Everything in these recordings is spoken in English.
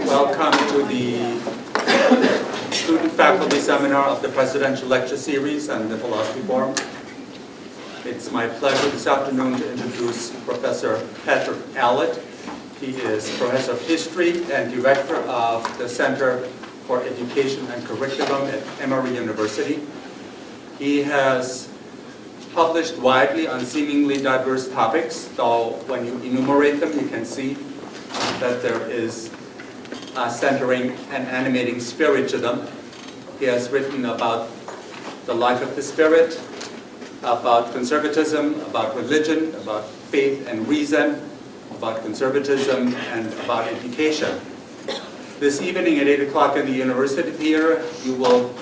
Welcome to the Student Faculty Seminar of the Presidential Lecture Series and the Philosophy Forum. It's my pleasure this afternoon to introduce Professor Patrick Alllet. He is Professor of History and Director of the Center for Education and Curriculum at Emory University. He has published widely on seemingly diverse topics, though when you enumerate them, you can see that there is a centering and animating spirit to them. He has written about the life of the spirit, about conservatism, about religion, about faith and reason, about conservatism, and about education. This evening at 8 o'clock in the University Theater, you will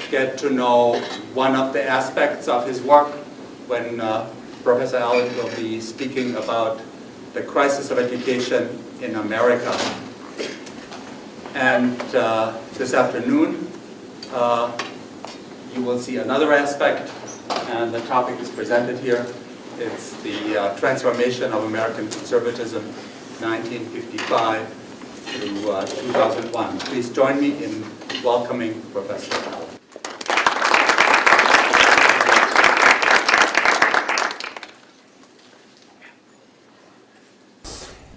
get to know one of the aspects of his work when Professor Alllet will be speaking about the crisis of education in America. And this afternoon, you will see another aspect, and the topic is presented here. It's the transformation of American conservatism, 1955 through 2001. Please join me in welcoming Professor Alllet.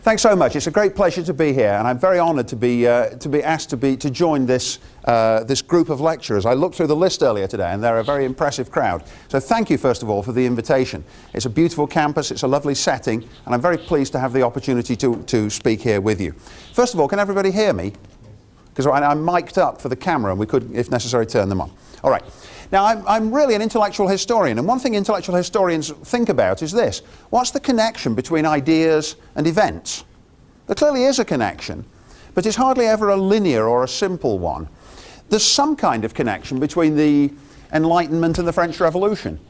Thanks so much. It's a great pleasure to be here, and I'm very honoured to be asked to join this group of lecturers. I looked through the list earlier today, and they're a very impressive crowd. So thank you, first of all, for the invitation. It's a beautiful campus, it's a lovely setting, and I'm very pleased to have the opportunity to speak here with you. First of all, can everybody hear me? Because I'm mic'd up for the camera, and we could, if necessary, turn them on. All right. Now, I'm really an intellectual historian, and one thing intellectual historians think about is this. What's the connection between ideas and events? There clearly is a connection, but it's hardly ever a linear or a simple one. There's some kind of connection between the Enlightenment and the French Revolution,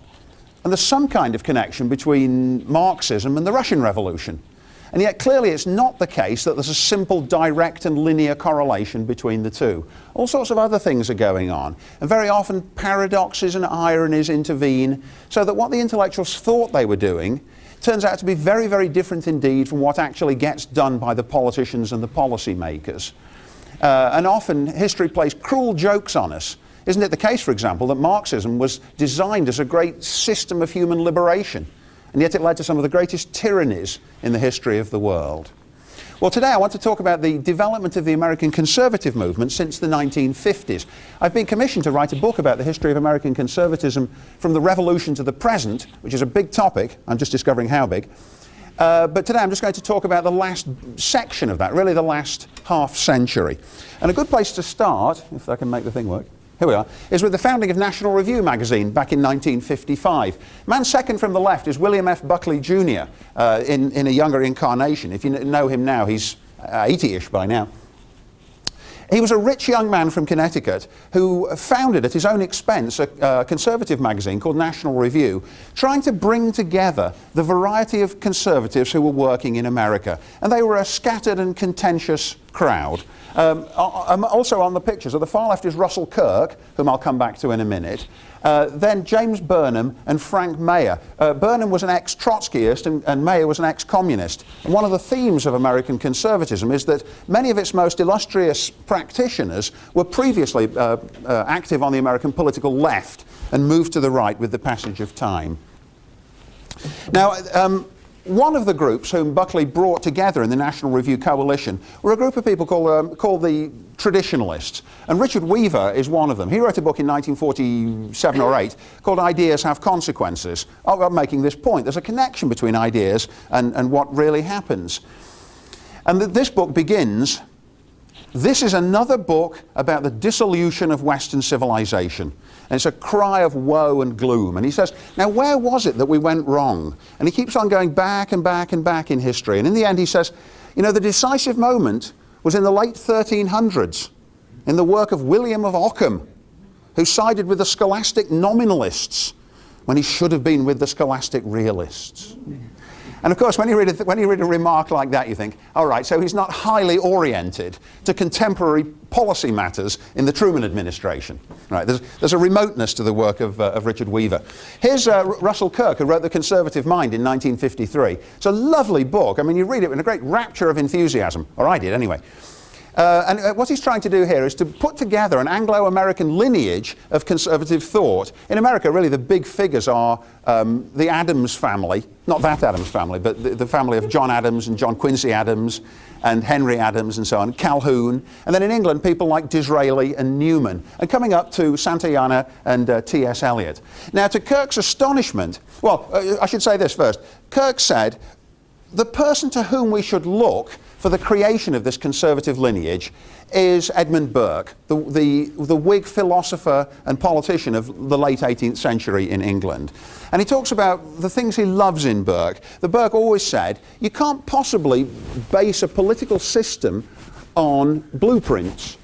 and there's some kind of connection between Marxism and the Russian Revolution. And yet clearly it's not the case that there's a simple, direct and linear correlation between the two. All sorts of other things are going on, and very often paradoxes and ironies intervene, so that what the intellectuals thought they were doing turns out to be very, very different indeed from what actually gets done by the politicians and the policy makers. And often history plays cruel jokes on us. Isn't it the case, for example, that Marxism was designed as a great system of human liberation? And yet it led to some of the greatest tyrannies in the history of the world. Well, today I want to talk about the development of the American conservative movement since the 1950s. I've been commissioned to write a book about the history of American conservatism from the Revolution to the present, which is a big topic. I'm just discovering how big. But today I'm just going to talk about the last section of that, really the last half century. And a good place to start, if I can make the thing work, here we are, is with the founding of National Review magazine back in 1955. Man second from the left is William F. Buckley Jr. In a younger incarnation. If you know him now, he's 80-ish by now. He was a rich young man from Connecticut who founded at his own expense a conservative magazine called National Review, trying to bring together the variety of conservatives who were working in America. And they were a scattered and contentious crowd. Also on the pictures, at the far left is Russell Kirk, whom I'll come back to in a minute. Then James Burnham and Frank Mayer. Burnham was an ex-Trotskyist and Mayer was an ex-communist. And one of the themes of American conservatism is that many of its most illustrious practitioners were previously active on the American political left and moved to the right with the passage of time. Now, one of the groups whom Buckley brought together in the National Review coalition were a group of people called the traditionalists. And Richard Weaver is one of them. He wrote a book in 1947 or 8 called Ideas Have Consequences. I'm making this point. There's a connection between ideas and what really happens. And this book begins, "This is another book about the dissolution of Western civilization." And it's a cry of woe and gloom. And he says, now where was it that we went wrong? And he keeps on going back and back and back in history. And in the end he says, you know, the decisive moment was in the late 1300s, in the work of William of Ockham, who sided with the scholastic nominalists when he should have been with the scholastic realists. And of course, when you read a remark like that, you think, all right, so he's not highly oriented to contemporary policy matters in the Truman administration. Right? There's a remoteness to the work of Richard Weaver. Here's Russell Kirk, who wrote The Conservative Mind in 1953. It's a lovely book. I mean, you read it in a great rapture of enthusiasm, or I did anyway. And what he's trying to do here is to put together an Anglo-American lineage of conservative thought. In America, really, the big figures are the Adams family, not that Adams family, but the family of John Adams and John Quincy Adams and Henry Adams and so on, Calhoun. And then in England, people like Disraeli and Newman. And coming up to Santayana and T.S. Eliot. Now, to Kirk's astonishment, well, I should say this first. Kirk said, the person to whom we should look for the creation of this conservative lineage is Edmund Burke, the Whig philosopher and politician of the late 18th century in England. And he talks about the things he loves in Burke. The Burke always said, you can't possibly base a political system on blueprints.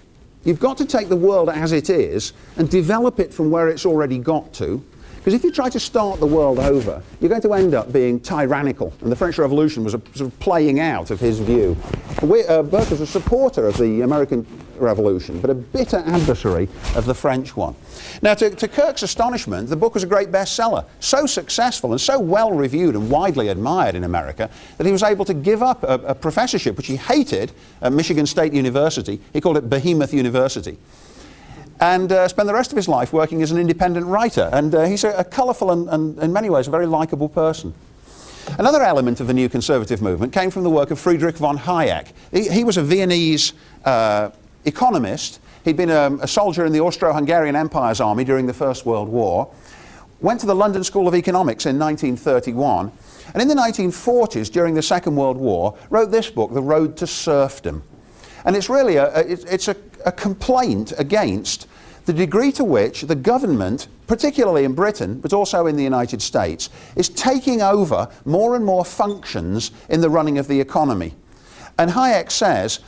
You've got to take the world as it is and develop it from where it's already got to. Because if you try to start the world over, you're going to end up being tyrannical. And the French Revolution was a sort of playing out of his view. Burke was a supporter of the American Revolution, but a bitter adversary of the French one. Now, to Kirk's astonishment, the book was a great bestseller, so successful and so well reviewed and widely admired in America that he was able to give up a professorship, which he hated, at Michigan State University. He called it Behemoth University. And spent the rest of his life working as an independent writer. And he's a colourful and in many ways, a very likeable person. Another element of the new conservative movement came from the work of Friedrich von Hayek. He was a Viennese economist. He'd been a soldier in the Austro-Hungarian Empire's army during the First World War. Went to the London School of Economics in 1931. And in the 1940s, during the Second World War, wrote this book, The Road to Serfdom. And it's really a complaint against the degree to which the government, particularly in Britain, but also in the United States, is taking over more and more functions in the running of the economy. And Hayek says,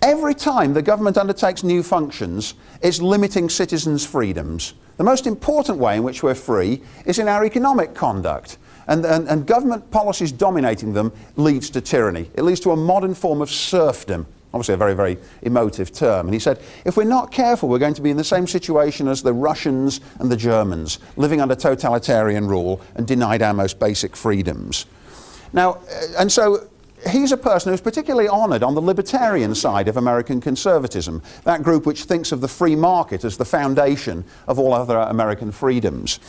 every time the government undertakes new functions, it's limiting citizens' freedoms. The most important way in which we're free is in our economic conduct. And government policies dominating them leads to tyranny. It leads to a modern form of serfdom. Obviously a very, very emotive term. And he said, if we're not careful, we're going to be in the same situation as the Russians and the Germans, living under totalitarian rule and denied our most basic freedoms. Now, and so he's a person who's particularly honoured on the libertarian side of American conservatism, that group which thinks of the free market as the foundation of all other American freedoms.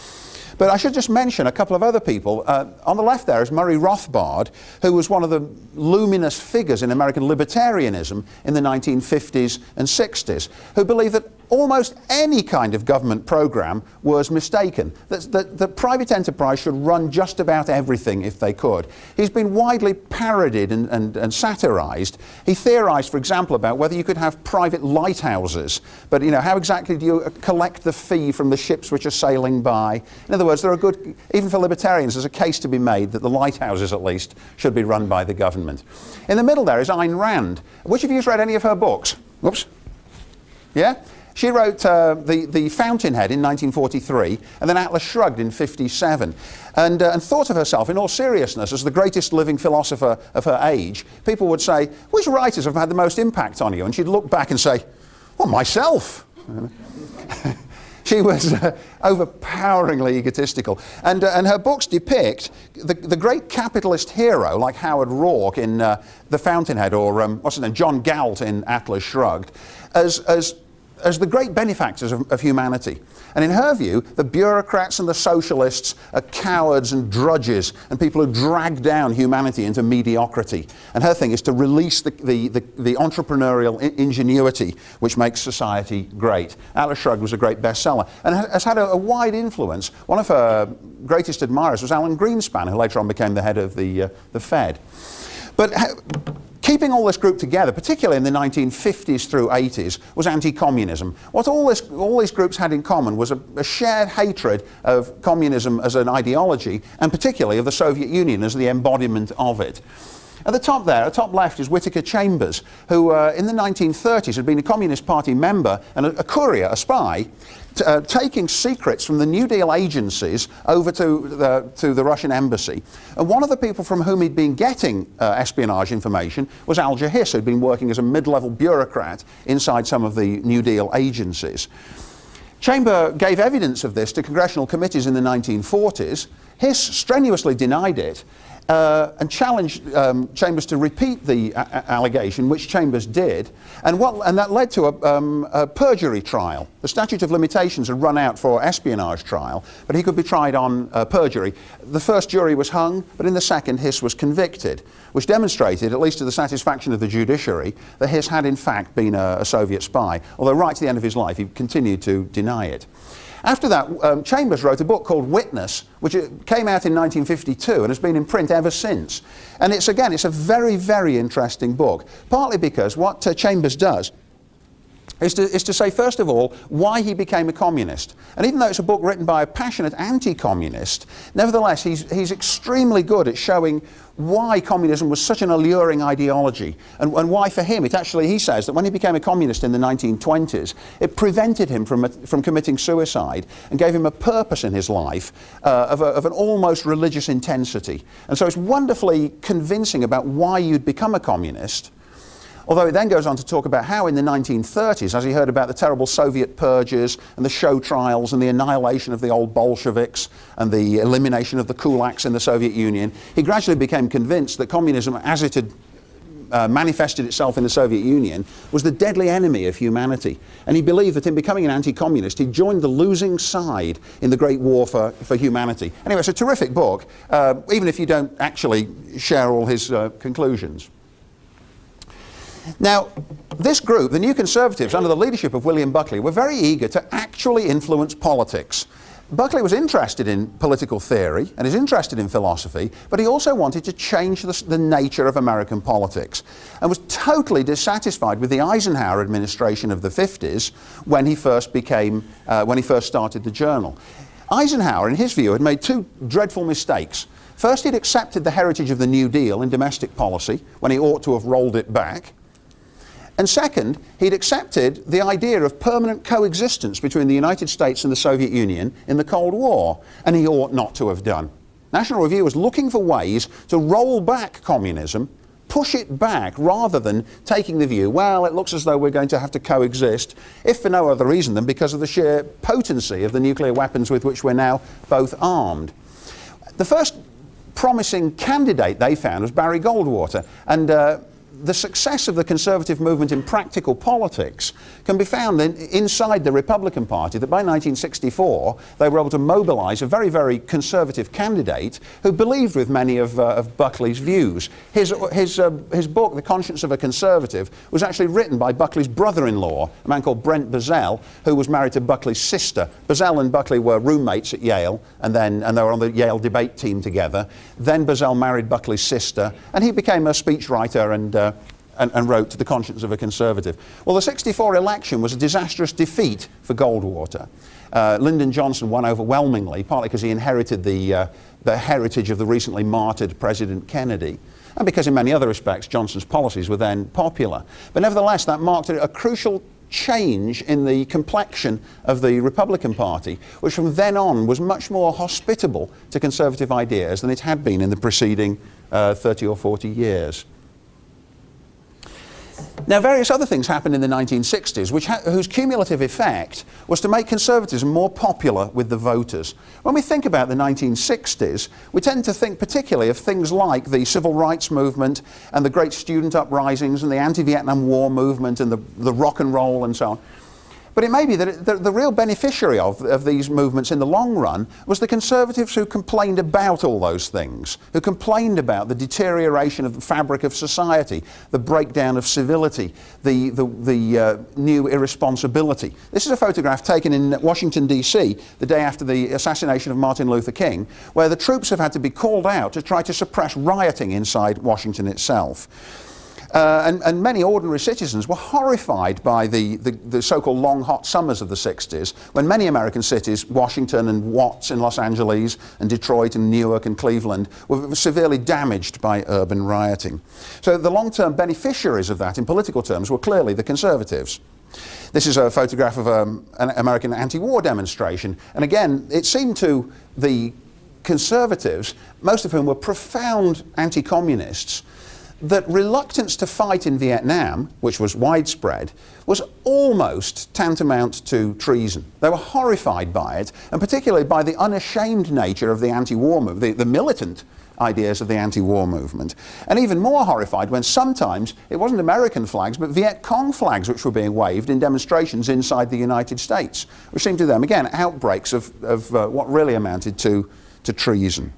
But I should just mention a couple of other people. On the left there is Murray Rothbard, who was one of the luminous figures in American libertarianism in the 1950s and 60s, who believed that almost any kind of government program was mistaken, that private enterprise should run just about everything if they could. He's been widely parodied and satirized. He theorized, for example, about whether you could have private lighthouses, but how exactly do you collect the fee from the ships which are sailing by? In other words, even for libertarians, there's a case to be made that the lighthouses, at least, should be run by the government. In the middle there is Ayn Rand. Which of you has read any of her books? Whoops. Yeah? She wrote the Fountainhead in 1943 and then Atlas Shrugged in 1957 and thought of herself in all seriousness as the greatest living philosopher of her age. People would say, which writers have had the most impact on you? And she'd look back and say, well, myself. She was overpoweringly egotistical. And her books depict the great capitalist hero like Howard Rourke in The Fountainhead or what's his name, John Galt in Atlas Shrugged as the great benefactors of humanity. And in her view, the bureaucrats and the socialists are cowards and drudges and people who drag down humanity into mediocrity. And her thing is to release the entrepreneurial ingenuity which makes society great. Atlas Shrugged was a great bestseller and has had a wide influence. One of her greatest admirers was Alan Greenspan, who later on became the head of the Fed. But keeping all this group together, particularly in the 1950s through 80s, was anti-communism. What all these groups had in common was a shared hatred of communism as an ideology, and particularly of the Soviet Union as the embodiment of it. At the top there, at the top left, is Whittaker Chambers, who in the 1930s had been a Communist Party member and a courier, a spy, taking secrets from the New Deal agencies over to the Russian embassy. And one of the people from whom he'd been getting espionage information was Alger Hiss, who'd been working as a mid-level bureaucrat inside some of the New Deal agencies. Chamber gave evidence of this to congressional committees in the 1940s. Hiss strenuously denied it and challenged Chambers to repeat the allegation, which Chambers did, and that led to a perjury trial. The statute of limitations had run out for espionage trial, but he could be tried on perjury. The first jury was hung, but in the second, Hiss was convicted, which demonstrated, at least to the satisfaction of the judiciary, that Hiss had in fact been a Soviet spy, although right to the end of his life he continued to deny it. After that, Chambers wrote a book called Witness, which came out in 1952 and has been in print ever since. And it's a very, very interesting book, partly because what Chambers does is to say, first of all, why he became a communist. And even though it's a book written by a passionate anti-communist, nevertheless, he's extremely good at showing why communism was such an alluring ideology, and why for him, he says that when he became a communist in the 1920s, it prevented him from committing suicide and gave him a purpose in his life of an almost religious intensity. And so it's wonderfully convincing about why you'd become a communist. Although it then goes on to talk about how in the 1930s, as he heard about the terrible Soviet purges and the show trials and the annihilation of the old Bolsheviks and the elimination of the kulaks in the Soviet Union, he gradually became convinced that communism, as it had manifested itself in the Soviet Union, was the deadly enemy of humanity. And he believed that in becoming an anti-communist, he joined the losing side in the great war for humanity. Anyway, it's a terrific book, even if you don't actually share all his conclusions. Now, this group, the New Conservatives, under the leadership of William Buckley, were very eager to actually influence politics. Buckley was interested in political theory and is interested in philosophy, but he also wanted to change the nature of American politics and was totally dissatisfied with the Eisenhower administration of the 50s when he first started the journal. Eisenhower, in his view, had made two dreadful mistakes. First, he'd accepted the heritage of the New Deal in domestic policy when he ought to have rolled it back. And second, he'd accepted the idea of permanent coexistence between the United States and the Soviet Union in the Cold War, and he ought not to have done. National Review was looking for ways to roll back communism, push it back, rather than taking the view, well, it looks as though we're going to have to coexist, if for no other reason than because of the sheer potency of the nuclear weapons with which we're now both armed. The first promising candidate they found was Barry Goldwater, and the success of the conservative movement in practical politics can be found inside the Republican Party, that by 1964 they were able to mobilize a very, very conservative candidate who believed with many of Buckley's views. His book, The Conscience of a Conservative, was actually written by Buckley's brother-in-law, a man called Brent Bozell, who was married to Buckley's sister. Bozell and Buckley were roommates at Yale, and they were on the Yale debate team together. Then Bozell married Buckley's sister, and he became a speechwriter and wrote The Conscience of a Conservative. Well, the 1964 election was a disastrous defeat for Goldwater. Lyndon Johnson won overwhelmingly, partly because he inherited the heritage of the recently martyred President Kennedy, and because in many other respects Johnson's policies were then popular. But nevertheless, that marked a crucial change in the complexion of the Republican Party, which from then on was much more hospitable to conservative ideas than it had been in the preceding 30 or 40 years. Now, various other things happened in the 1960s, whose cumulative effect was to make conservatism more popular with the voters. When we think about the 1960s, we tend to think particularly of things like the civil rights movement and the great student uprisings and the anti-Vietnam War movement and the rock and roll and so on. But it may be that the real beneficiary of these movements in the long run was the conservatives who complained about all those things, who complained about the deterioration of the fabric of society, the breakdown of civility, the new irresponsibility. This is a photograph taken in Washington, D.C., the day after the assassination of Martin Luther King, where the troops have had to be called out to try to suppress rioting inside Washington itself. And many ordinary citizens were horrified by the so-called long hot summers of the 60s, when many American cities, Washington and Watts in Los Angeles and Detroit and Newark and Cleveland, were severely damaged by urban rioting. So the long-term beneficiaries of that in political terms were clearly the Conservatives. This is a photograph of an American anti-war demonstration, and again it seemed to the Conservatives, most of whom were profound anti-communists, that reluctance to fight in Vietnam, which was widespread, was almost tantamount to treason. They were horrified by it, and particularly by the unashamed nature of the anti-war movement, the militant ideas of the anti-war movement. And even more horrified when sometimes it wasn't American flags, but Viet Cong flags which were being waved in demonstrations inside the United States, which seemed to them, again, outbreaks of what really amounted to treason.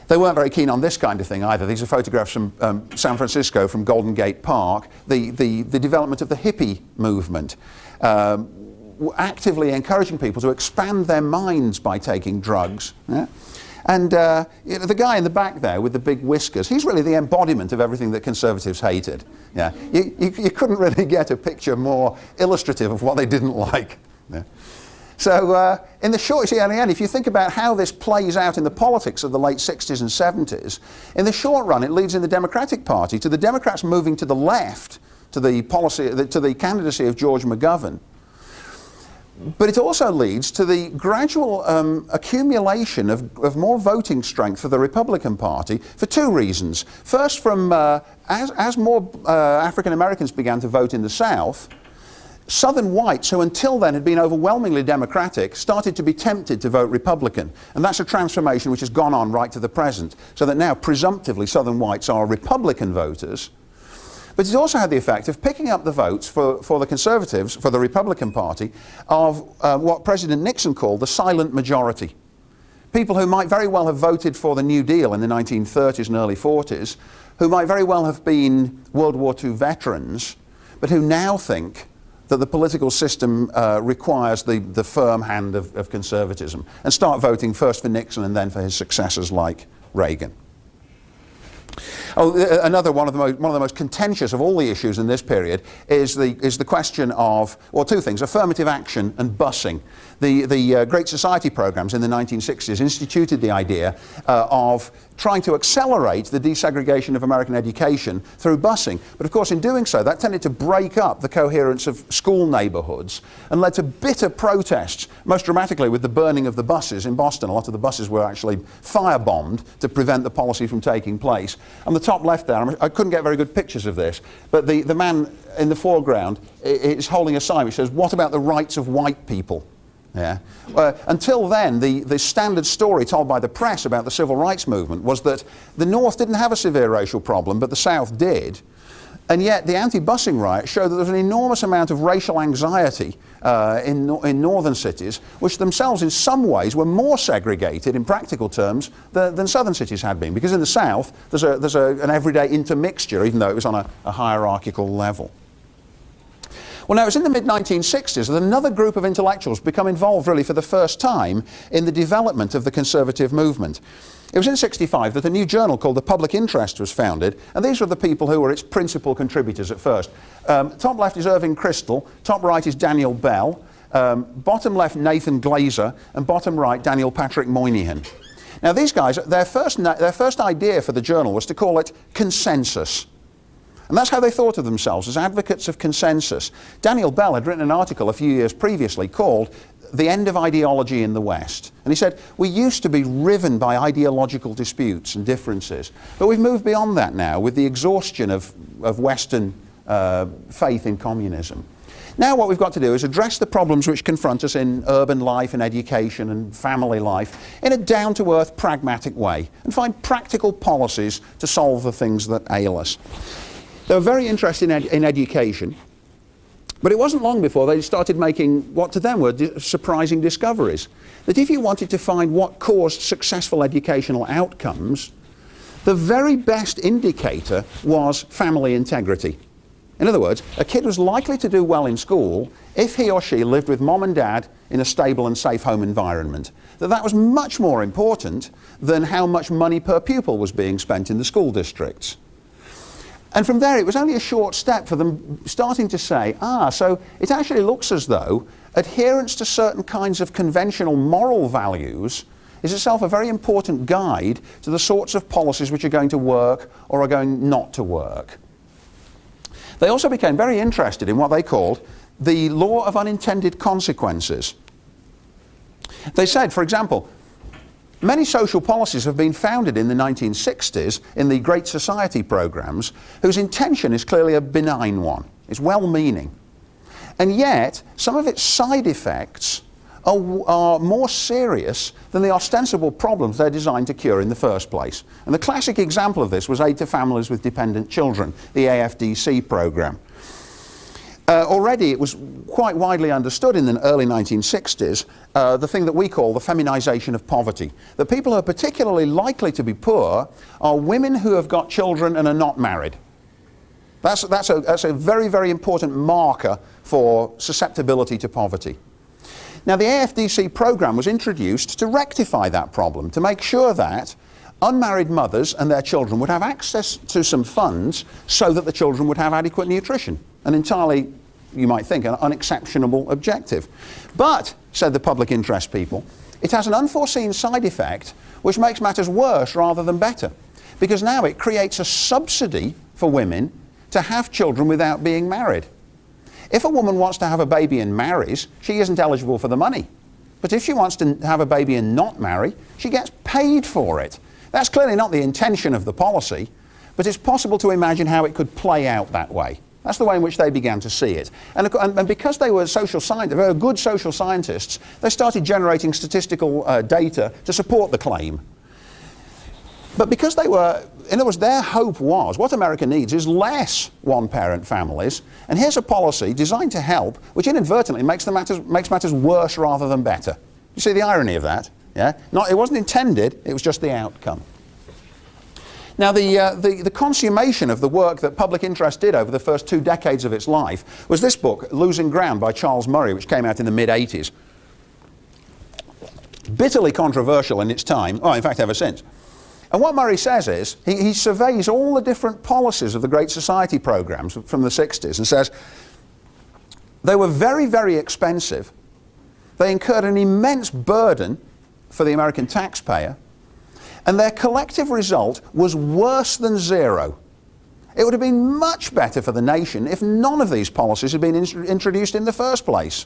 They weren't very keen on this kind of thing either. These are photographs from San Francisco, from Golden Gate Park, the development of the hippie movement, actively encouraging people to expand their minds by taking drugs. Yeah? And the guy in the back there with the big whiskers, he's really the embodiment of everything that Conservatives hated. Yeah? You couldn't really get a picture more illustrative of what they didn't like. Yeah? So in the short, in the end, if you think about how this plays out in the politics of the late 60s and 70s, in the short run it leads in the Democratic Party to the Democrats moving to the left, to the candidacy of George McGovern. But it also leads to the gradual accumulation of more voting strength for the Republican Party for two reasons. First, as more African Americans began to vote in the South, Southern whites, who until then had been overwhelmingly Democratic, started to be tempted to vote Republican. And that's a transformation which has gone on right to the present, so that now presumptively Southern whites are Republican voters. But it also had the effect of picking up the votes for the Conservatives, for the Republican Party, of what President Nixon called the silent majority. People who might very well have voted for the New Deal in the 1930s and early 40s, who might very well have been World War II veterans, but who now think that the political system requires the firm hand of conservatism, and start voting first for Nixon and then for his successors like Reagan. Another one of the most contentious of all the issues in this period is the question of, well, two things: affirmative action and busing. The Great Society programs in the 1960s instituted the idea of trying to accelerate the desegregation of American education through busing. But of course, in doing so, that tended to break up the coherence of school neighborhoods and led to bitter protests, most dramatically with the burning of the buses in Boston. A lot of the buses were actually firebombed to prevent the policy from taking place. On the top left there, I couldn't get very good pictures of this, but the man in the foreground is holding a sign which says, "What about the rights of white people?" Yeah. Until then, the standard story told by the press about the civil rights movement was that the North didn't have a severe racial problem, but the South did. And yet the anti-busing riot showed that there was an enormous amount of racial anxiety in northern cities, which themselves in some ways were more segregated in practical terms than southern cities had been. Because in the South, there's an everyday intermixture, even though it was on a hierarchical level. Well, now, it was in the mid-1960s that another group of intellectuals become involved really for the first time in the development of the conservative movement. It was in '65 that a new journal called The Public Interest was founded, and these were the people who were its principal contributors at first. Top left is Irving Kristol, top right is Daniel Bell, bottom left Nathan Glazer, and bottom right Daniel Patrick Moynihan. Now, these guys, their first idea for the journal was to call it Consensus. And that's how they thought of themselves, as advocates of consensus. Daniel Bell had written an article a few years previously called The End of Ideology in the West. And he said, we used to be riven by ideological disputes and differences, but we've moved beyond that now with the exhaustion of Western faith in communism. Now what we've got to do is address the problems which confront us in urban life and education and family life in a down-to-earth, pragmatic way, and find practical policies to solve the things that ail us. They were very interested in education, but it wasn't long before they started making what to them were surprising discoveries. That if you wanted to find what caused successful educational outcomes, the very best indicator was family integrity. In other words, a kid was likely to do well in school if he or she lived with mom and dad in a stable and safe home environment. That was much more important than how much money per pupil was being spent in the school districts. And from there, it was only a short step for them starting to say, so it actually looks as though adherence to certain kinds of conventional moral values is itself a very important guide to the sorts of policies which are going to work or are going not to work. They also became very interested in what they called the law of unintended consequences. They said, for example, many social policies have been founded in the 1960s in the Great Society programs whose intention is clearly a benign one. It's well-meaning. And yet, some of its side effects are more serious than the ostensible problems they're designed to cure in the first place. And the classic example of this was aid to families with dependent children, the AFDC program. Already it was quite widely understood in the early 1960s, the thing that we call the feminization of poverty. The people who are particularly likely to be poor are women who have got children and are not married. That's a very, very important marker for susceptibility to poverty. Now, the AFDC program was introduced to rectify that problem, to make sure that unmarried mothers and their children would have access to some funds so that the children would have adequate nutrition. An entirely, you might think, an unexceptionable objective. But, said the public interest people, it has an unforeseen side effect which makes matters worse rather than better. Because now it creates a subsidy for women to have children without being married. If a woman wants to have a baby and marries, she isn't eligible for the money. But if she wants to have a baby and not marry, she gets paid for it. That's clearly not the intention of the policy, but it's possible to imagine how it could play out that way. That's the way in which they began to see it. And because they were social scientists, very good social scientists, they started generating statistical data to support the claim. But because they were, in other words, their hope was, what America needs is less one-parent families, and here's a policy designed to help, which inadvertently makes matters worse rather than better. You see the irony of that? Yeah? It wasn't intended, it was just the outcome. Now, the consummation of the work that public interest did over the first 2 decades of its life was this book, Losing Ground, by Charles Murray, which came out in the mid-80s. Bitterly controversial in its time, in fact, ever since. And what Murray says is, he surveys all the different policies of the Great Society programs from the 60s and says, they were very, very expensive. They incurred an immense burden for the American taxpayer, and their collective result was worse than zero. It would have been much better for the nation if none of these policies had been introduced in the first place.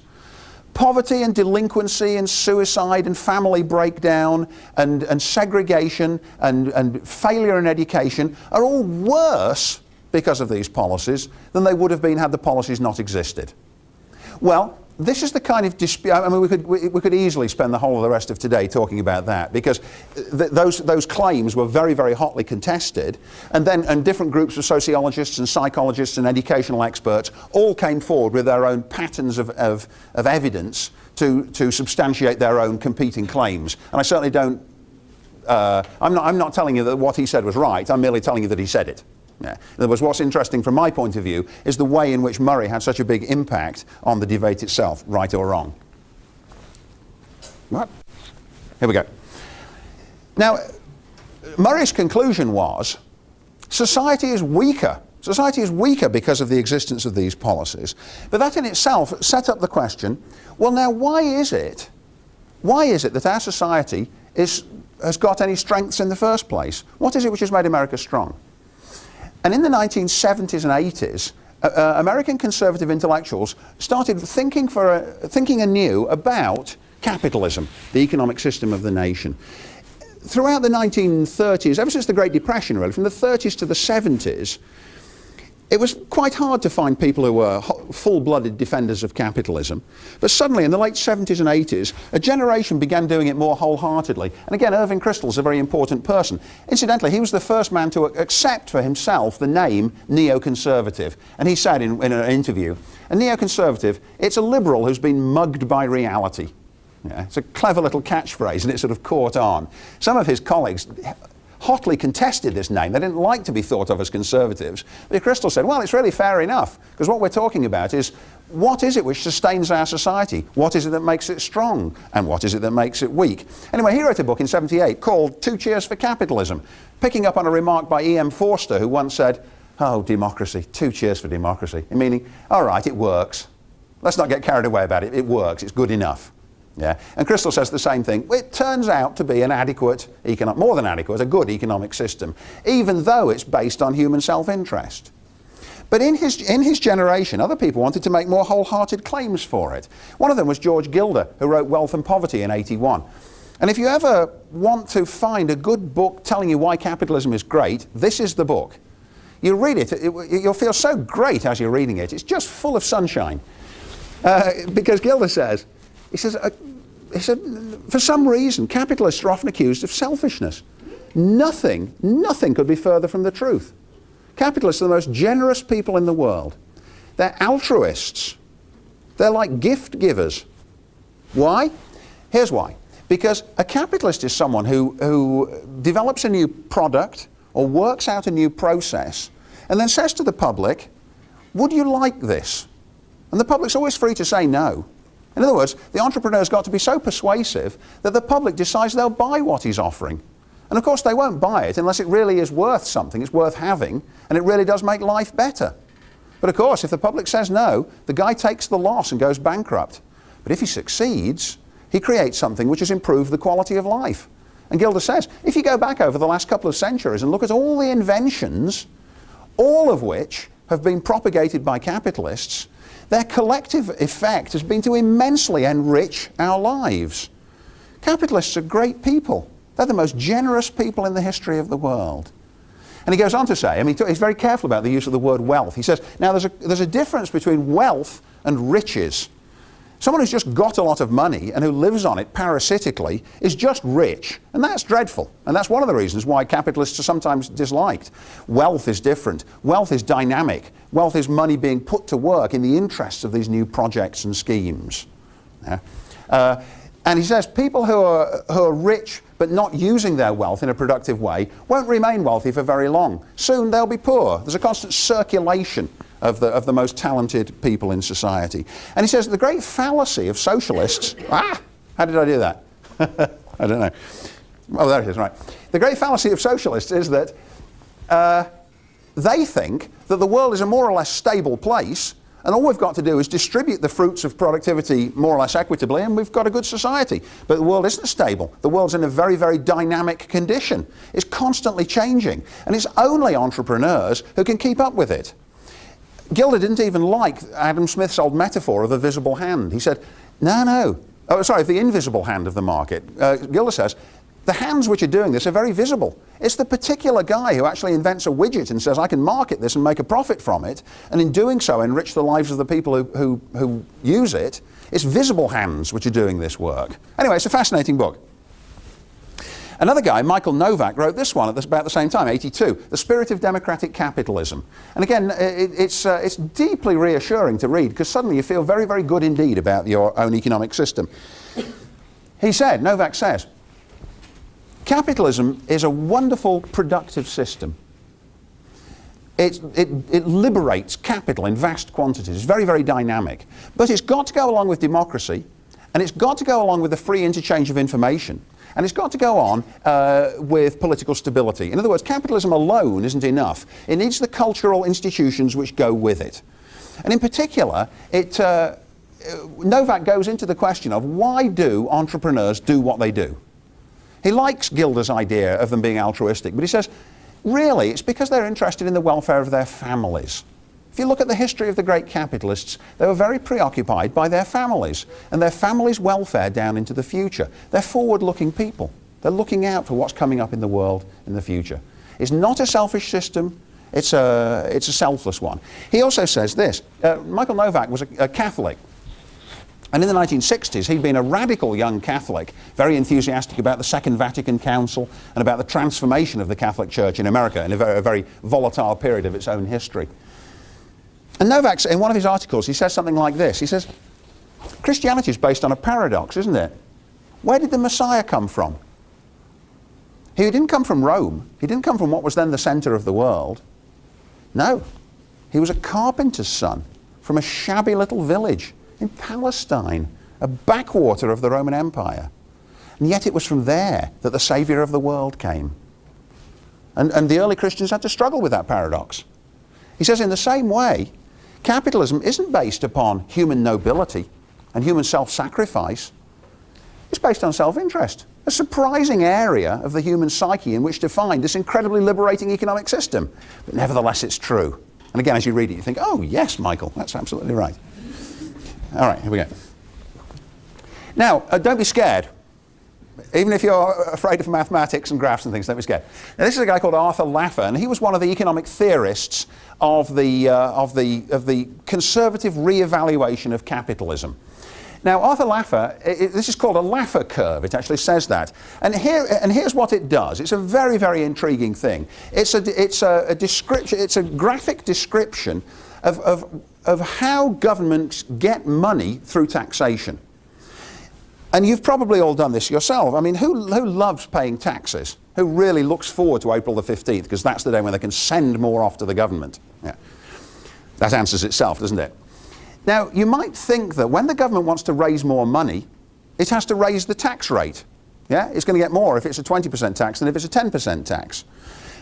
Poverty and delinquency and suicide and family breakdown and segregation and failure in education are all worse because of these policies than they would have been had the policies not existed. Well, this is the kind of dispute. I mean, we could easily spend the whole of the rest of today talking about that, because those claims were very, very hotly contested, and different groups of sociologists and psychologists and educational experts all came forward with their own patterns of evidence to substantiate their own competing claims. And I certainly don't. I'm not telling you that what he said was right. I'm merely telling you that he said it. Yeah. In other words, what's interesting from my point of view is the way in which Murray had such a big impact on the debate itself, right or wrong. What? Here we go. Now, Murray's conclusion was, society is weaker. Society is weaker because of the existence of these policies. But that in itself set up the question, well now, why is it that our society has got any strengths in the first place? What is it which has made America strong? And in the 1970s and 80s, American conservative intellectuals started thinking anew about capitalism, the economic system of the nation. Throughout the 1930s, ever since the Great Depression really, from the 30s to the 70s, it was quite hard to find people who were full-blooded defenders of capitalism. But suddenly, in the late 70s and 80s, a generation began doing it more wholeheartedly. And again, Irving Kristol's a very important person. Incidentally, he was the first man to accept for himself the name neoconservative. And he said in an interview, a neoconservative, it's a liberal who's been mugged by reality. Yeah, it's a clever little catchphrase, and it sort of caught on. Some of his colleagues hotly contested this name. They didn't like to be thought of as conservatives. But Kristol said, well, it's really fair enough, because what we're talking about is, what is it which sustains our society? What is it that makes it strong? And what is it that makes it weak? Anyway, he wrote a book in '78 called 2 Cheers for Capitalism, picking up on a remark by E.M. Forster, who once said, Oh, democracy. 2 cheers for democracy. Meaning, all right, it works. Let's not get carried away about it. It works. It's good enough. Yeah. And Crystal says the same thing. It turns out to be an adequate, more than adequate, a good economic system, even though it's based on human self-interest. But in his generation, other people wanted to make more wholehearted claims for it. One of them was George Gilder, who wrote Wealth and Poverty in '81. And if you ever want to find a good book telling you why capitalism is great, this is the book. You read it, you'll feel so great as you're reading it. It's just full of sunshine. Because Gilder says, he said, for some reason, capitalists are often accused of selfishness. Nothing could be further from the truth. Capitalists are the most generous people in the world. They're altruists. They're like gift givers. Why? Here's why. Because a capitalist is someone who develops a new product or works out a new process and then says to the public, would you like this? And the public's always free to say no. In other words, the entrepreneur's got to be so persuasive that the public decides they'll buy what he's offering. And of course they won't buy it unless it really is worth something, it's worth having, and it really does make life better. But of course, if the public says no, the guy takes the loss and goes bankrupt. But if he succeeds, he creates something which has improved the quality of life. And Gilder says, if you go back over the last couple of centuries and look at all the inventions, all of which have been propagated by capitalists, their collective effect has been to immensely enrich our lives. Capitalists are great people. They're the most generous people in the history of the world. And he goes on to say, I mean, he's very careful about the use of the word wealth. He says, now there's a difference between wealth and riches. Someone who's just got a lot of money and who lives on it parasitically is just rich. And that's dreadful. And that's one of the reasons why capitalists are sometimes disliked. Wealth is different. Wealth is dynamic. Wealth is money being put to work in the interests of these new projects and schemes. Yeah. And he says people who are rich but not using their wealth in a productive way won't remain wealthy for very long. Soon they'll be poor. There's a constant circulation of the most talented people in society. And he says the great fallacy of socialists... how did I do that? I don't know. Oh, there it is, right. The great fallacy of socialists is that they think that the world is a more or less stable place, and all we've got to do is distribute the fruits of productivity more or less equitably, and we've got a good society. But the world isn't stable. The world's in a very, very dynamic condition. It's constantly changing, and it's only entrepreneurs who can keep up with it. Gilder didn't even like Adam Smith's old metaphor of the visible hand. He said, the invisible hand of the market. Gilder says, the hands which are doing this are very visible. It's the particular guy who actually invents a widget and says, I can market this and make a profit from it, and in doing so enrich the lives of the people who use it. It's visible hands which are doing this work. Anyway, it's a fascinating book. Another guy, Michael Novak, wrote this one at about the same time, 82, The Spirit of Democratic Capitalism. And again, it's deeply reassuring to read because suddenly you feel very, very good indeed about your own economic system. Novak says, capitalism is a wonderful productive system. It liberates capital in vast quantities. It's very, very dynamic. But it's got to go along with democracy, and it's got to go along with the free interchange of information. And it's got to go on with political stability. In other words, capitalism alone isn't enough. It needs the cultural institutions which go with it. And in particular, Novak goes into the question of why do entrepreneurs do what they do? He likes Gilder's idea of them being altruistic, but he says, really, it's because they're interested in the welfare of their families. If you look at the history of the great capitalists, they were very preoccupied by their families and their families' welfare down into the future. They're forward-looking people. They're looking out for what's coming up in the world in the future. It's not a selfish system. It's a selfless one. He also says this. Michael Novak was a Catholic. And in the 1960s, he'd been a radical young Catholic, very enthusiastic about the Second Vatican Council and about the transformation of the Catholic Church in America in a very volatile period of its own history. And Novak, in one of his articles, he says something like this. He says, Christianity is based on a paradox, isn't it? Where did the Messiah come from? He didn't come from Rome. He didn't come from what was then the center of the world. No, he was a carpenter's son from a shabby little village in Palestine, a backwater of the Roman Empire. And yet it was from there that the Savior of the world came. And the early Christians had to struggle with that paradox. He says in the same way, capitalism isn't based upon human nobility and human self-sacrifice. It's based on self-interest. A surprising area of the human psyche in which to find this incredibly liberating economic system. But nevertheless, it's true. And again, as you read it, you think, oh, yes, Michael, that's absolutely right. All right, here we go. Now, don't be scared. Even if you're afraid of mathematics and graphs and things, don't be scared. Now, this is a guy called Arthur Laffer, and he was one of the economic theorists of the conservative re-evaluation of capitalism. Now, Arthur Laffer, this is called a Laffer curve. It actually says that. And here's what it does. It's a very, very intriguing thing. It's a description. It's a graphic description of how governments get money through taxation. And you've probably all done this yourself. I mean, who loves paying taxes? Who really looks forward to April the 15th, because that's the day when they can send more off to the government? Yeah. That answers itself, doesn't it? Now, you might think that when the government wants to raise more money, it has to raise the tax rate. Yeah? It's going to get more if it's a 20% tax than if it's a 10% tax.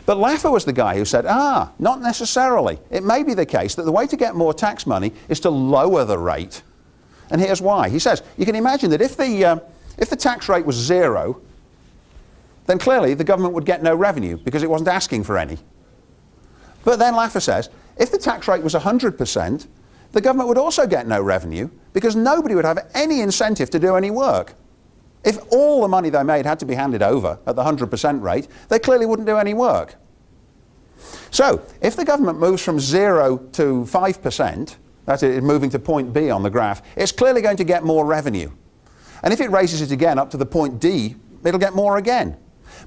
But Laffer was the guy who said, not necessarily. It may be the case that the way to get more tax money is to lower the rate. And here's why. He says, you can imagine that if the tax rate was 0, then clearly the government would get no revenue because it wasn't asking for any. But then Laffer says, if the tax rate was 100%, the government would also get no revenue because nobody would have any incentive to do any work. If all the money they made had to be handed over at the 100% rate, they clearly wouldn't do any work. So, if the government moves from 0 to 5%, that's it, moving to point B on the graph, it's clearly going to get more revenue. And if it raises it again up to the point D, it'll get more again.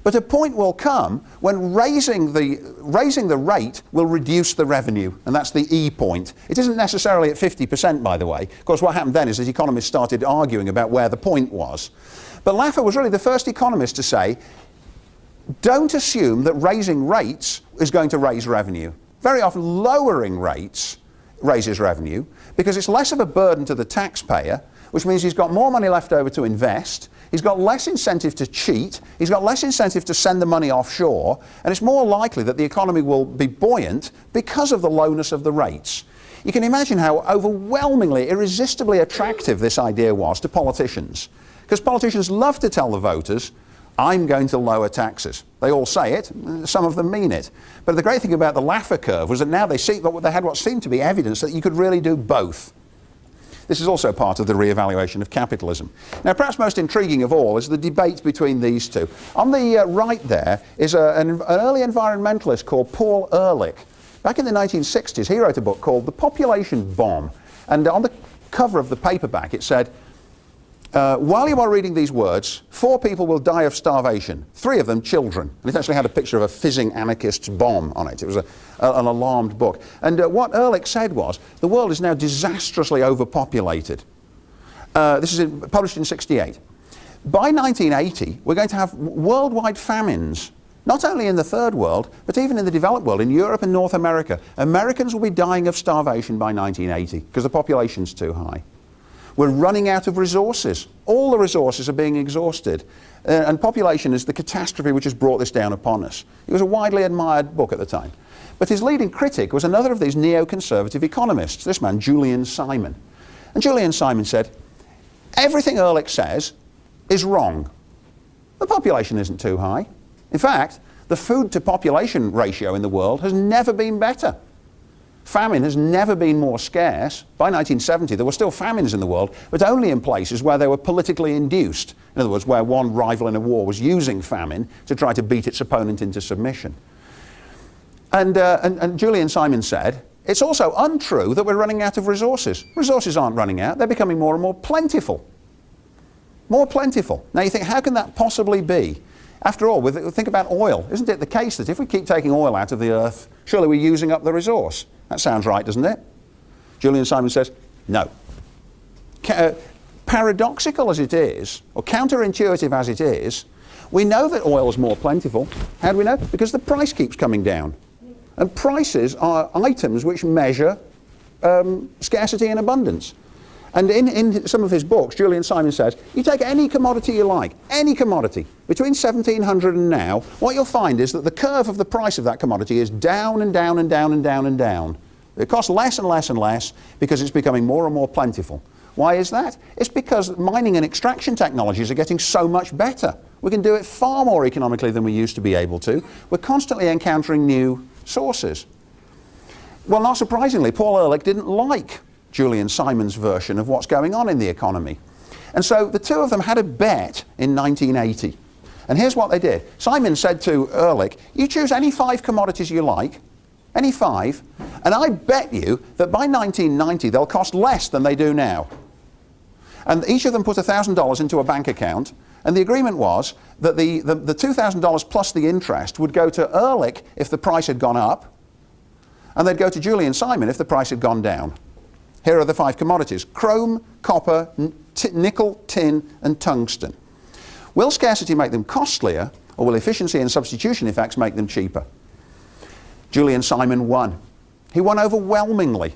But a point will come when raising the rate will reduce the revenue, and that's the E point. It isn't necessarily at 50%, by the way. Of course, what happened then is that economists started arguing about where the point was. But Laffer was really the first economist to say, don't assume that raising rates is going to raise revenue. Very often, lowering rates raises revenue because it's less of a burden to the taxpayer, which means he's got more money left over to invest, he's got less incentive to cheat, he's got less incentive to send the money offshore, and it's more likely that the economy will be buoyant because of the lowness of the rates. You can imagine how overwhelmingly, irresistibly attractive this idea was to politicians. Because politicians love to tell the voters, I'm going to lower taxes. They all say it, some of them mean it. But the great thing about the Laffer curve was that now they had what seemed to be evidence that you could really do both. This is also part of the re-evaluation of capitalism. Now, perhaps most intriguing of all is the debate between these two. On the right there is an early environmentalist called Paul Ehrlich. Back in the 1960s, he wrote a book called The Population Bomb. And on the cover of the paperback, it said, while you are reading these words, 4 people will die of starvation, 3 of them children. And it actually had a picture of a fizzing anarchist's bomb on it. It was an alarmed book. And what Ehrlich said was, the world is now disastrously overpopulated. This is published in '68. By 1980, we're going to have worldwide famines, not only in the third world, but even in the developed world, in Europe and North America. Americans will be dying of starvation by 1980 because the population's too high. We're running out of resources. All the resources are being exhausted. And population is the catastrophe which has brought this down upon us. It was a widely admired book at the time. But his leading critic was another of these neoconservative economists, this man, Julian Simon. And Julian Simon said, everything Ehrlich says is wrong. The population isn't too high. In fact, the food to population ratio in the world has never been better. Famine has never been more scarce. By 1970, there were still famines in the world, but only in places where they were politically induced. In other words, where one rival in a war was using famine to try to beat its opponent into submission. And Julian Simon said, it's also untrue that we're running out of resources. Resources aren't running out, they're becoming more and more plentiful. More plentiful. Now you think, how can that possibly be? After all, think about oil. Isn't it the case that if we keep taking oil out of the earth, surely we're using up the resource? That sounds right, doesn't it? Julian Simon says, no. Paradoxical as it is, or counterintuitive as it is, we know that oil is more plentiful. How do we know? Because the price keeps coming down. And prices are items which measure scarcity and abundance. And in some of his books, Julian Simon says, you take any commodity you like, any commodity, between 1700 and now, what you'll find is that the curve of the price of that commodity is down and down and down and down and down. It costs less and less and less because it's becoming more and more plentiful. Why is that? It's because mining and extraction technologies are getting so much better. We can do it far more economically than we used to be able to. We're constantly encountering new sources. Well, not surprisingly, Paul Ehrlich didn't like Julian Simon's version of what's going on in the economy. And so the two of them had a bet in 1980. And here's what they did. Simon said to Ehrlich, you choose any 5 commodities you like, any 5, and I bet you that by 1990 they'll cost less than they do now. And each of them put $1,000 into a bank account, and the agreement was that the $2,000 plus the interest would go to Ehrlich if the price had gone up, and they'd go to Julian Simon if the price had gone down. Here are the 5 commodities: chrome, copper, nickel, tin, and tungsten. Will scarcity make them costlier, or will efficiency and substitution effects make them cheaper? Julian Simon won. He won overwhelmingly.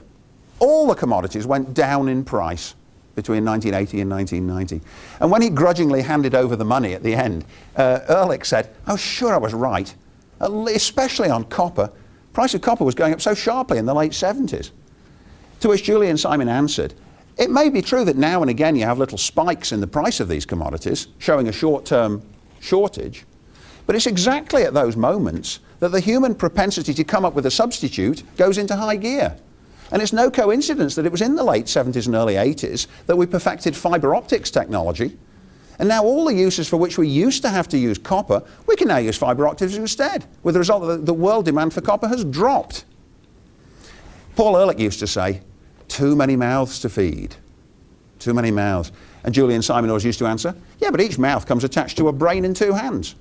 All the commodities went down in price between 1980 and 1990. And when he grudgingly handed over the money at the end, Ehrlich said, oh, sure, I was right, especially on copper. The price of copper was going up so sharply in the late 70s. To which Julian Simon answered, it may be true that now and again you have little spikes in the price of these commodities, showing a short-term shortage, but it's exactly at those moments that the human propensity to come up with a substitute goes into high gear. And it's no coincidence that it was in the late 70s and early 80s that we perfected fiber optics technology. And now all the uses for which we used to have to use copper, we can now use fiber optics instead, with the result that the world demand for copper has dropped. Paul Ehrlich used to say, too many mouths to feed. Too many mouths. And Julian Simon always used to answer, yeah, but each mouth comes attached to a brain and 2 hands.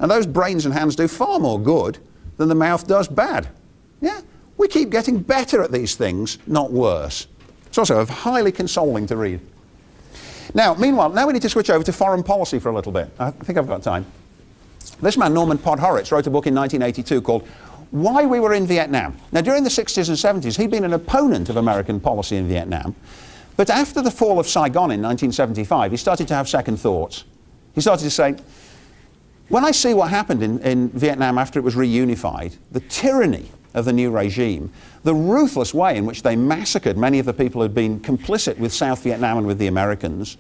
And those brains and hands do far more good than the mouth does bad. Yeah, we keep getting better at these things, not worse. It's also highly consoling to read. Now, meanwhile, now we need to switch over to foreign policy for a little bit. I think I've got time. This man, Norman Podhoretz, wrote a book in 1982 called Why We Were in Vietnam. Now, during the 60s and 70s, he'd been an opponent of American policy in Vietnam. But after the fall of Saigon in 1975, he started to have second thoughts. He started to say, when I see what happened in Vietnam after it was reunified, the tyranny of the new regime, the ruthless way in which they massacred many of the people who had been complicit with South Vietnam and with the Americans,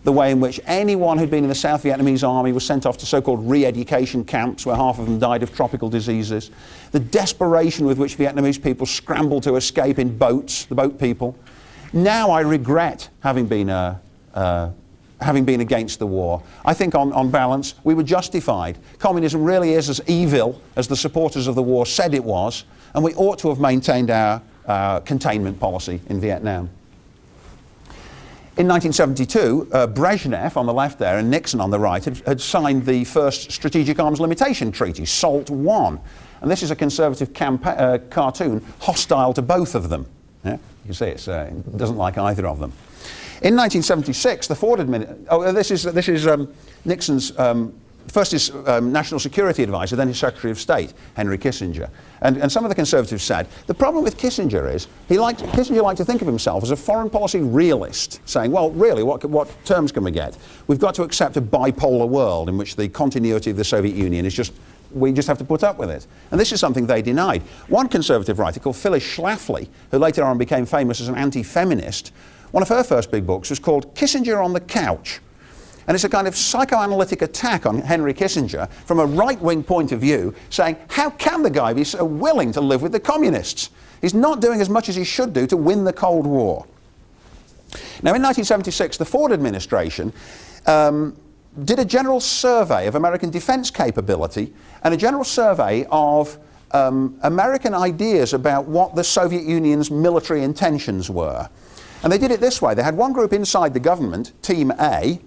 the way in which anyone who'd been in the South Vietnamese army was sent off to so-called re-education camps where half of them died of tropical diseases, the desperation with which Vietnamese people scrambled to escape in boats, the boat people. Now I regret having been against the war. I think on balance we were justified. Communism really is as evil as the supporters of the war said it was, and we ought to have maintained our containment policy in Vietnam. In 1972, Brezhnev on the left there and Nixon on the right had signed the first Strategic Arms Limitation Treaty, SALT I. And this is a conservative cartoon hostile to both of them. Yeah? You can see it doesn't like either of them. In 1976, the Ford administration, this is Nixon's, first his national security advisor, then his Secretary of State, Henry Kissinger. And some of the conservatives said, the problem with Kissinger is, Kissinger liked to think of himself as a foreign policy realist, saying, well, really, what terms can we get? We've got to accept a bipolar world in which the continuity of the Soviet Union is we just have to put up with it. And this is something they denied. One conservative writer called Phyllis Schlafly, who later on became famous as an anti-feminist, one of her first big books was called Kissinger on the Couch. And it's a kind of psychoanalytic attack on Henry Kissinger from a right-wing point of view, saying, how can the guy be so willing to live with the communists? He's not doing as much as he should do to win the Cold War. Now, in 1976, the Ford administration did a general survey of American defense capability and a general survey of American ideas about what the Soviet Union's military intentions were. And they did it this way. They had one group inside the government, Team A,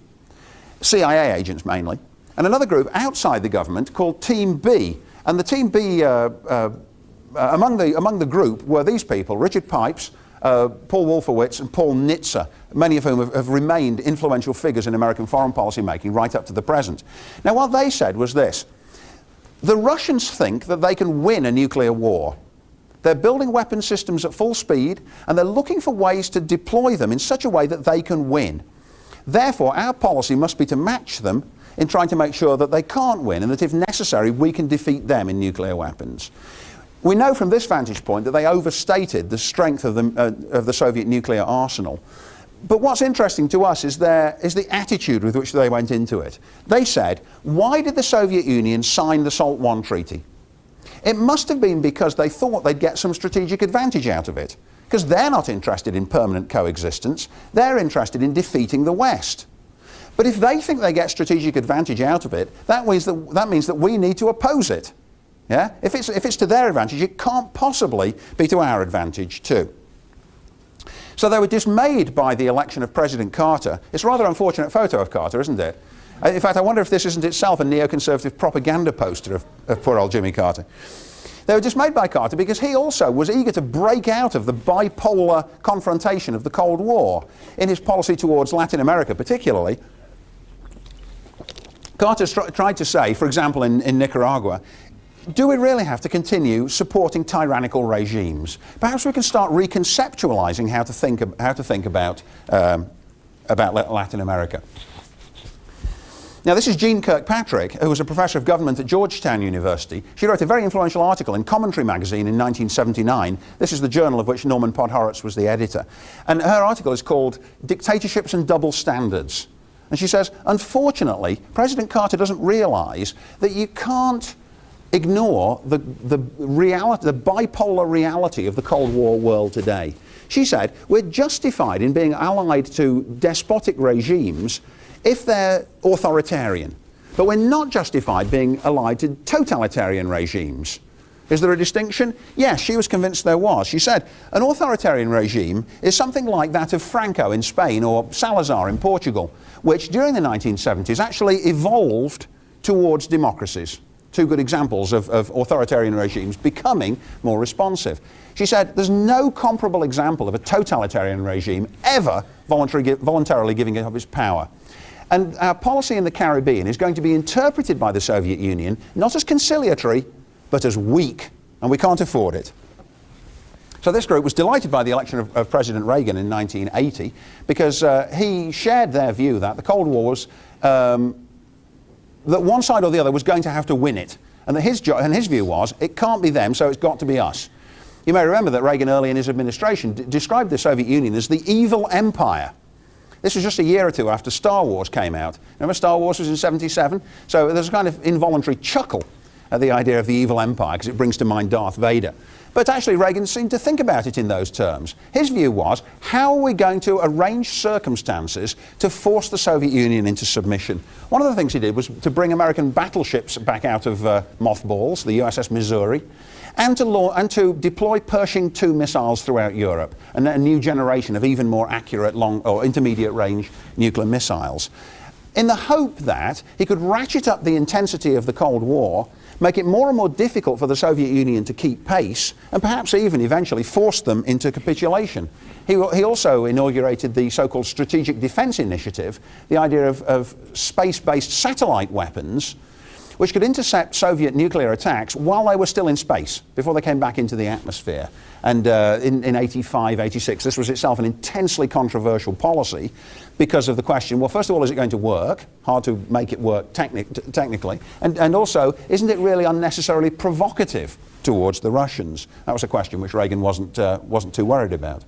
CIA agents mainly, and another group outside the government called Team B. And the Team B, among the group were these people, Richard Pipes, Paul Wolfowitz and Paul Nitzer, many of whom have remained influential figures in American foreign policy making right up to the present. Now what they said was this: the Russians think that they can win a nuclear war. They're building weapon systems at full speed, and they're looking for ways to deploy them in such a way that they can win. Therefore, our policy must be to match them in trying to make sure that they can't win, and that if necessary, we can defeat them in nuclear weapons. We know from this vantage point that they overstated the strength of the Soviet nuclear arsenal. But what's interesting to us is the attitude with which they went into it. They said, why did the Soviet Union sign the SALT I Treaty? It must have been because they thought they'd get some strategic advantage out of it. Because they're not interested in permanent coexistence, they're interested in defeating the West. But if they think they get strategic advantage out of it, that means that we need to oppose it. Yeah? If it's to their advantage, it can't possibly be to our advantage too. So they were dismayed by the election of President Carter. It's a rather unfortunate photo of Carter, isn't it? In fact, I wonder if this isn't itself a neoconservative propaganda poster of poor old Jimmy Carter. They were dismayed by Carter because he also was eager to break out of the bipolar confrontation of the Cold War in his policy towards Latin America particularly. Carter tried to say, for example, in Nicaragua, do we really have to continue supporting tyrannical regimes? Perhaps we can start reconceptualizing how to think about Latin America. Now, this is Jean Kirkpatrick, who was a professor of government at Georgetown University. She wrote a very influential article in Commentary magazine in 1979. This is the journal of which Norman Podhoretz was the editor. And her article is called Dictatorships and Double Standards. And she says, unfortunately, President Carter doesn't realize that you can't ignore the bipolar reality of the Cold War world today. She said, we're justified in being allied to despotic regimes if they're authoritarian, but we're not justified being allied to totalitarian regimes. Is there a distinction? Yes, she was convinced there was. She said, an authoritarian regime is something like that of Franco in Spain or Salazar in Portugal, which during the 1970s actually evolved towards democracies. Two good examples of authoritarian regimes becoming more responsive. She said, there's no comparable example of a totalitarian regime ever voluntarily giving up its power. And our policy in the Caribbean is going to be interpreted by the Soviet Union not as conciliatory, but as weak, and we can't afford it. So this group was delighted by the election of President Reagan in 1980 because he shared their view that the Cold War was, that one side or the other was going to have to win it. And that his view was, it can't be them, so it's got to be us. You may remember that Reagan early in his administration described the Soviet Union as the evil empire. This was just a year or two after Star Wars came out. Remember Star Wars was in '77? So there's a kind of involuntary chuckle at the idea of the evil empire because it brings to mind Darth Vader. But actually Reagan seemed to think about it in those terms. His view was, how are we going to arrange circumstances to force the Soviet Union into submission? One of the things he did was to bring American battleships back out of mothballs, the USS Missouri, and to deploy Pershing II missiles throughout Europe, and a new generation of even more accurate long or intermediate range nuclear missiles, in the hope that he could ratchet up the intensity of the Cold War, make it more and more difficult for the Soviet Union to keep pace, and perhaps even eventually force them into capitulation. He also inaugurated the so-called Strategic Defense Initiative, the idea of space-based satellite weapons, which could intercept Soviet nuclear attacks while they were still in space, before they came back into the atmosphere. And in 85, 86, this was itself an intensely controversial policy because of the question, well, first of all, is it going to work? Hard to make it work technically. And also, isn't it really unnecessarily provocative towards the Russians? That was a question which Reagan wasn't too worried about.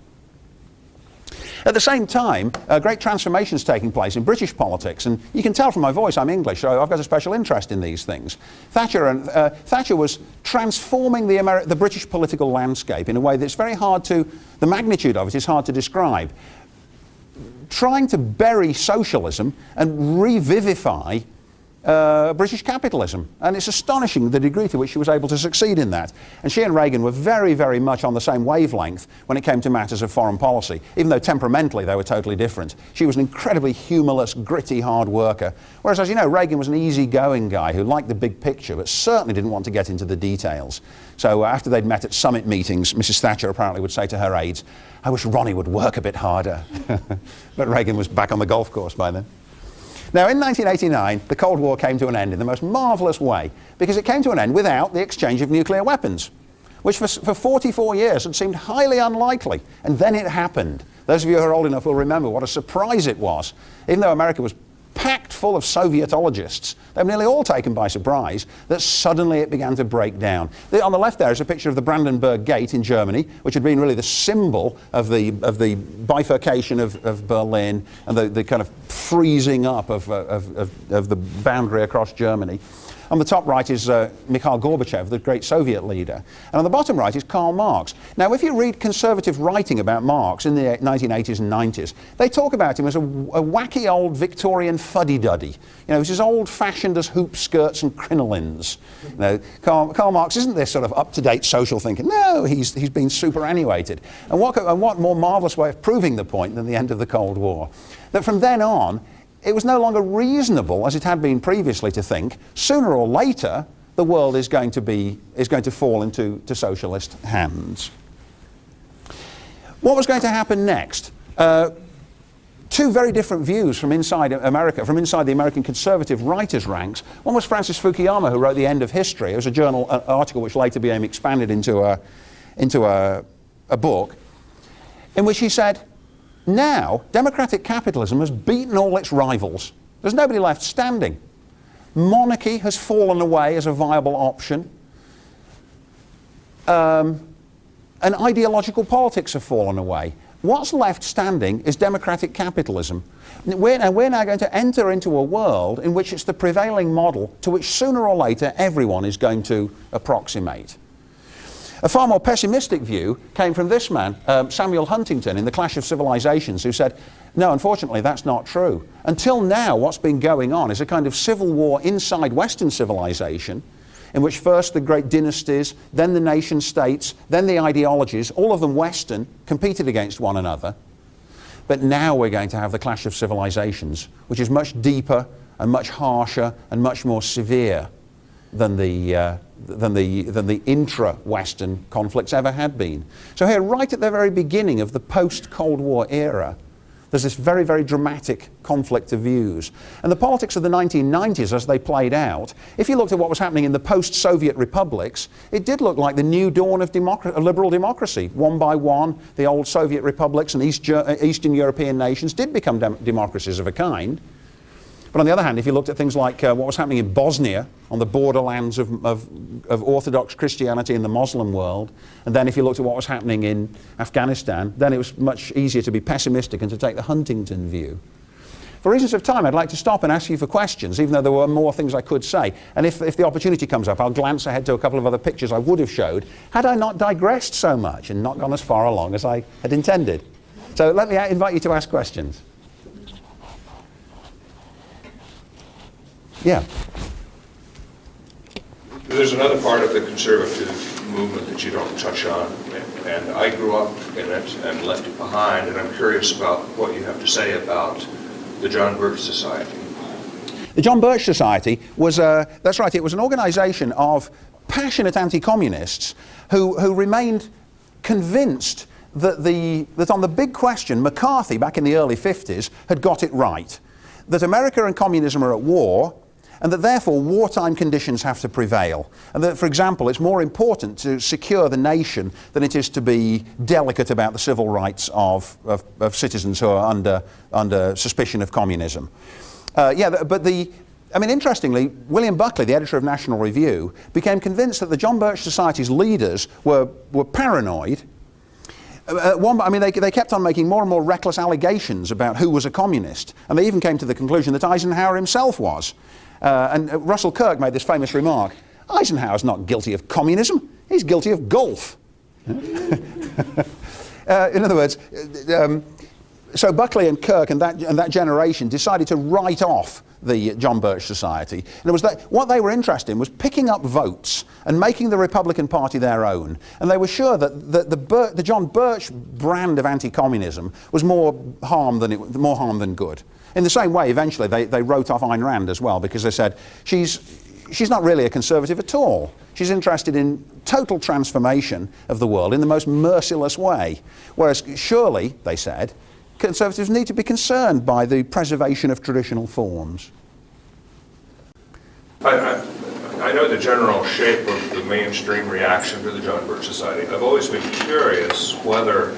At the same time, great transformations taking place in British politics, and you can tell from my voice I'm English, so I've got a special interest in these things. Thatcher was transforming the British political landscape in a way that's very hard to, the magnitude of it is hard to describe. Trying to bury socialism and revivify British capitalism. And it's astonishing the degree to which she was able to succeed in that. And she and Reagan were very, very much on the same wavelength when it came to matters of foreign policy, even though temperamentally they were totally different. She was an incredibly humorless, gritty, hard worker, whereas, as you know, Reagan was an easygoing guy who liked the big picture but certainly didn't want to get into the details. So after they'd met at summit meetings, Mrs. Thatcher apparently would say to her aides, I wish Ronnie would work a bit harder. But Reagan was back on the golf course by then. Now, in 1989, the Cold War came to an end in the most marvellous way, because it came to an end without the exchange of nuclear weapons, which for 44 years had seemed highly unlikely. And then it happened. Those of you who are old enough will remember what a surprise it was. Even though America was packed full of Sovietologists. They were nearly all taken by surprise that suddenly it began to break down. On the left there is a picture of the Brandenburg Gate in Germany, which had been really the symbol of the bifurcation of Berlin and the kind of freezing up of the boundary across Germany. On the top right is Mikhail Gorbachev, the great Soviet leader. And on the bottom right is Karl Marx. Now, if you read conservative writing about Marx in the 1980s and 90s, they talk about him as a wacky old Victorian fuddy-duddy. You know, he's as old-fashioned as hoop skirts and crinolines. You know, Karl Marx isn't this sort of up-to-date social thinker. No, he's been superannuated. And what more marvellous way of proving the point than the end of the Cold War? That from then on, it was no longer reasonable, as it had been previously, to think sooner or later the world is going to fall into socialist hands. What was going to happen next? Two very different views from inside America, from inside the American conservative writers' ranks. One was Francis Fukuyama, who wrote The End of History. It was a journal article which later became expanded into a book, in which he said, now, democratic capitalism has beaten all its rivals. There's nobody left standing. Monarchy has fallen away as a viable option. And ideological politics have fallen away. What's left standing is democratic capitalism. We're now going to enter into a world in which it's the prevailing model to which sooner or later everyone is going to approximate. A far more pessimistic view came from this man, Samuel Huntington, in The Clash of Civilizations, who said, no, unfortunately, that's not true. Until now, what's been going on is a kind of civil war inside Western civilization, in which first the great dynasties, then the nation states, then the ideologies, all of them Western, competed against one another. But now we're going to have the Clash of Civilizations, which is much deeper and much harsher and much more severe than the intra-Western conflicts ever had been. So here, right at the very beginning of the post-Cold War era, there's this very, very dramatic conflict of views. And the politics of the 1990s, as they played out, if you looked at what was happening in the post-Soviet republics, it did look like the new dawn of liberal democracy. One by one, the old Soviet republics and Eastern European nations did become democracies of a kind. But on the other hand, if you looked at things like what was happening in Bosnia, on the borderlands of Orthodox Christianity in the Muslim world, and then if you looked at what was happening in Afghanistan, then it was much easier to be pessimistic and to take the Huntington view. For reasons of time, I'd like to stop and ask you for questions, even though there were more things I could say. And if the opportunity comes up, I'll glance ahead to a couple of other pictures I would have showed, had I not digressed so much and not gone as far along as I had intended. So let me invite you to ask questions. Yeah. There's another part of the conservative movement that you don't touch on, and I grew up in it and left it behind, and I'm curious about what you have to say about the John Birch Society. The John Birch Society was, that's right, it was an organization of passionate anti-communists who remained convinced that on the big question, McCarthy, back in the early 50s, had got it right. That America and communism are at war, and that therefore wartime conditions have to prevail. And that, for example, it's more important to secure the nation than it is to be delicate about the civil rights of citizens who are under suspicion of communism. Interestingly, William Buckley, the editor of National Review, became convinced that the John Birch Society's leaders were paranoid. They kept on making more and more reckless allegations about who was a communist, and they even came to the conclusion that Eisenhower himself was. And Russell Kirk made this famous remark, Eisenhower's not guilty of communism, he's guilty of golf. In other words, so Buckley and Kirk and that generation decided to write off the John Birch Society. And it was what they were interested in was picking up votes and making the Republican Party their own. And they were sure that the John Birch brand of anti-communism was more harm than good. In the same way, eventually, they wrote off Ayn Rand as well, because they said, she's not really a conservative at all. She's interested in total transformation of the world in the most merciless way. Whereas surely, they said, conservatives need to be concerned by the preservation of traditional forms. I know the general shape of the mainstream reaction to the John Birch Society. I've always been curious whether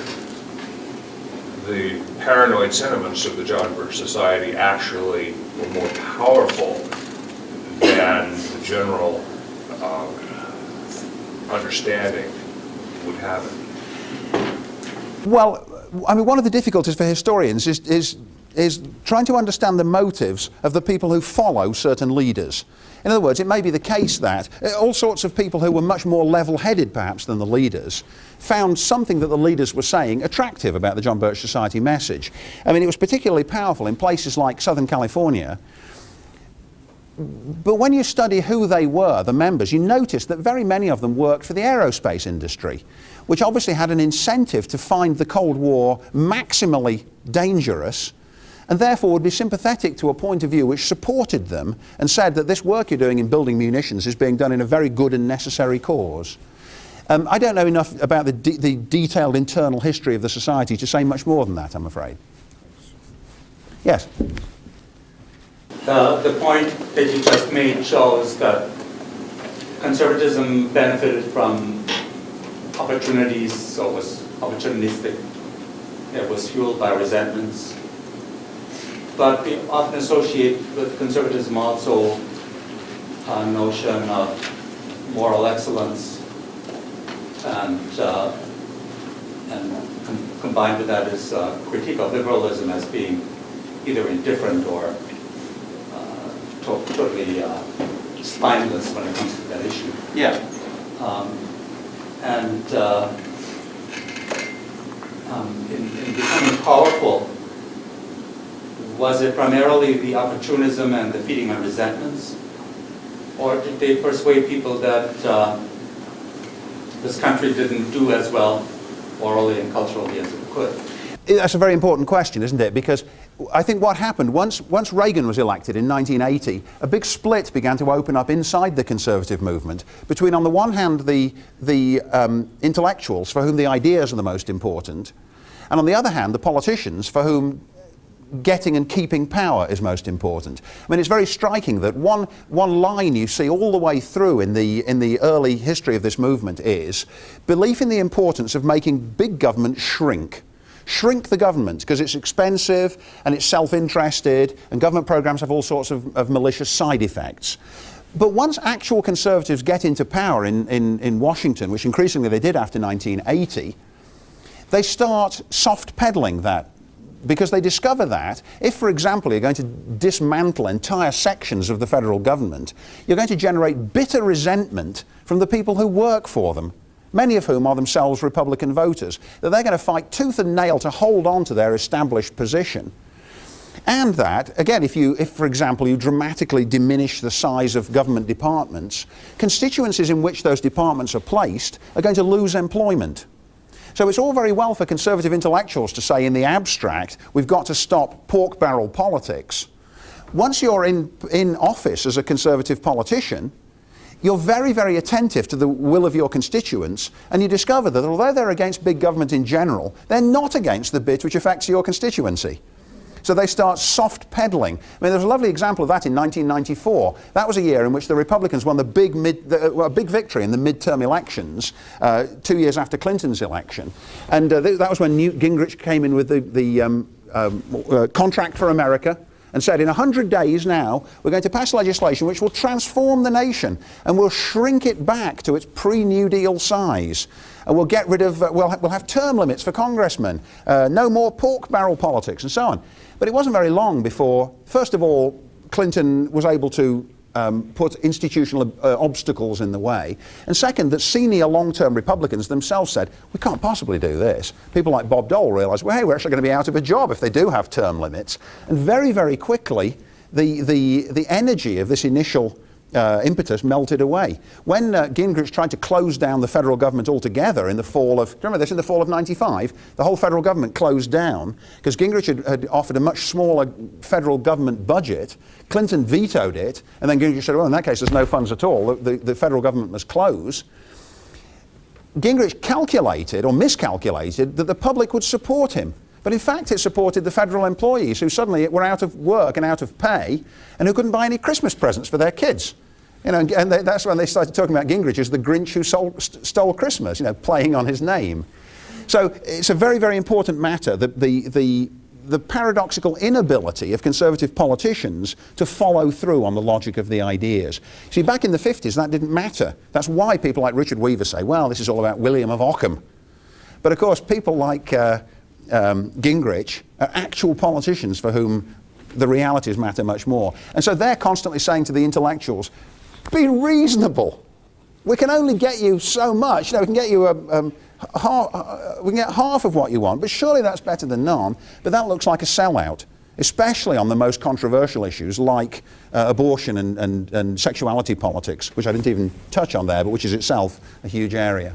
the paranoid sentiments of the John Birch Society actually were more powerful than the general understanding would have it? Well, I mean, one of the difficulties for historians is trying to understand the motives of the people who follow certain leaders. In other words, it may be the case that all sorts of people who were much more level-headed perhaps than the leaders found something that the leaders were saying attractive about the John Birch Society message. I mean, it was particularly powerful in places like Southern California. But when you study who they were, the members, you notice that very many of them worked for the aerospace industry, which obviously had an incentive to find the Cold War maximally dangerous, and therefore would be sympathetic to a point of view which supported them and said that this work you're doing in building munitions is being done in a very good and necessary cause. I don't know enough about the detailed internal history of the society to say much more than that, I'm afraid. Yes? The point that you just made shows that conservatism benefited from opportunities, so it was opportunistic. It was fueled by resentments. But we often associate with conservatism also a notion of moral excellence, and combined with that is critique of liberalism as being either indifferent or totally spineless when it comes to that issue. Yeah. In becoming powerful, was it primarily the opportunism and the feeding on resentments? Or did they persuade people that this country didn't do as well morally and culturally as it could? That's a very important question, isn't it? Because I think what happened, once Reagan was elected in 1980, a big split began to open up inside the conservative movement between, on the one hand, the intellectuals for whom the ideas are the most important, and on the other hand, the politicians for whom getting and keeping power is most important. I mean, it's very striking that one line you see all the way through in the early history of this movement is belief in the importance of making big government shrink. Shrink the government because it's expensive and it's self-interested and government programs have all sorts of malicious side effects. But once actual conservatives get into power in Washington, which increasingly they did after 1980, they start soft-pedaling that, because they discover that if, for example, you're going to dismantle entire sections of the federal government, you're going to generate bitter resentment from the people who work for them, many of whom are themselves Republican voters, that they're going to fight tooth and nail to hold on to their established position. And that, again, if for example, you dramatically diminish the size of government departments, constituencies in which those departments are placed are going to lose employment. So it's all very well for conservative intellectuals to say in the abstract, we've got to stop pork barrel politics. Once you're in office as a conservative politician, you're very, very attentive to the will of your constituents, and you discover that although they're against big government in general, they're not against the bit which affects your constituency. So they start soft-pedaling. I mean, there's a lovely example of that in 1994. That was a year in which the Republicans won a big victory in the midterm elections, 2 years after Clinton's election. And that was when Newt Gingrich came in with the Contract for America and said, in 100 days now, we're going to pass legislation which will transform the nation and we'll shrink it back to its pre-New Deal size. And we'll get rid of, we'll have term limits for congressmen, no more pork barrel politics, and so on. But it wasn't very long before, first of all, Clinton was able to put institutional obstacles in the way. And second, that senior long-term Republicans themselves said, we can't possibly do this. People like Bob Dole realized, well, hey, we're actually going to be out of a job if they do have term limits. And very, very quickly, the energy of this initial impetus melted away. When Gingrich tried to close down the federal government altogether in the fall of, do you remember this, in the fall of '95, the whole federal government closed down because Gingrich had offered a much smaller federal government budget. Clinton vetoed it, and then Gingrich said, well, in that case, there's no funds at all. The federal government must close. Gingrich calculated, or miscalculated, that the public would support him. But in fact, it supported the federal employees who suddenly were out of work and out of pay and who couldn't buy any Christmas presents for their kids. You know, and that's when they started talking about Gingrich as the Grinch who stole Christmas, you know, playing on his name. So it's a very, very important matter, the paradoxical inability of Conservative politicians to follow through on the logic of the ideas. See, back in the 50s, that didn't matter. That's why people like Richard Weaver say, well, this is all about William of Ockham. But of course, people like Gingrich are actual politicians for whom the realities matter much more. And so they're constantly saying to the intellectuals, be reasonable. We can only get you so much. You know, we can get you we can get half of what you want, but surely that's better than none. But that looks like a sellout, especially on the most controversial issues like abortion and sexuality politics, which I didn't even touch on there, but which is itself a huge area.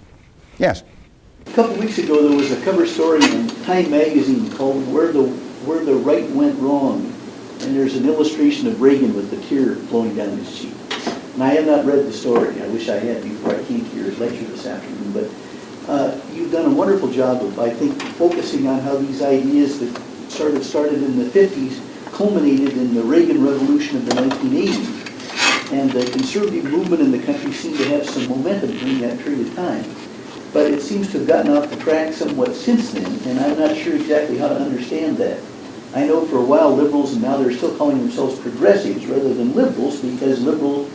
Yes? A couple of weeks ago, there was a cover story in Time magazine called Where the Right Went Wrong. And there's an illustration of Reagan with the tear flowing down his cheek. And I have not read the story. I wish I had before I came to your lecture this afternoon. But you've done a wonderful job of, I think, focusing on how these ideas that started in the 50s culminated in the Reagan Revolution of the 1980s. And the conservative movement in the country seemed to have some momentum during that period of time. But it seems to have gotten off the track somewhat since then, and I'm not sure exactly how to understand that. I know for a while liberals, and now they're still calling themselves progressives rather than liberals, because liberal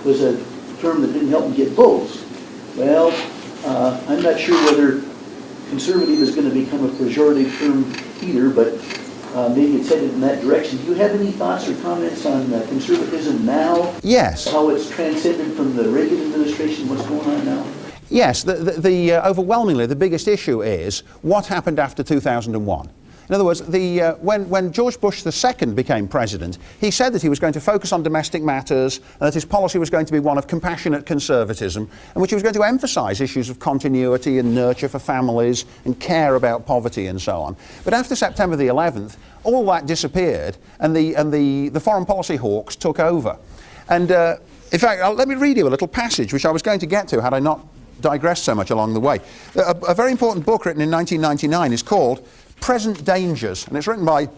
was a term that didn't help them get votes. Well, I'm not sure whether conservative is going to become a pejorative term either, but maybe it's headed in that direction. Do you have any thoughts or comments on conservatism now? Yes. How it's transcended from the Reagan administration, what's going on now? Yes, overwhelmingly the biggest issue is what happened after 2001. In other words, when George Bush II became president, he said that he was going to focus on domestic matters and that his policy was going to be one of compassionate conservatism, in which he was going to emphasize issues of continuity and nurture for families and care about poverty and so on. But after September the 11th, all that disappeared and the foreign policy hawks took over. And in fact, let me read you a little passage which I was going to get to had I not digressed so much along the way. A very important book written in 1999 is called Present Dangers, and it's written by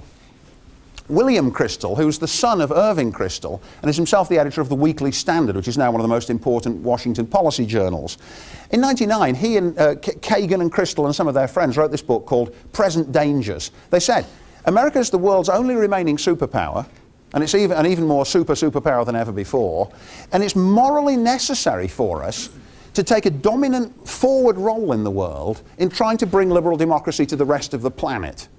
William Crystal, who's the son of Irving Crystal, and is himself the editor of the Weekly Standard, which is now one of the most important Washington policy journals. In 1999, he and Kagan and Crystal and some of their friends wrote this book called Present Dangers. They said, America is the world's only remaining superpower, and it's an even more superpower than ever before, and it's morally necessary for us to take a dominant forward role in the world in trying to bring liberal democracy to the rest of the planet.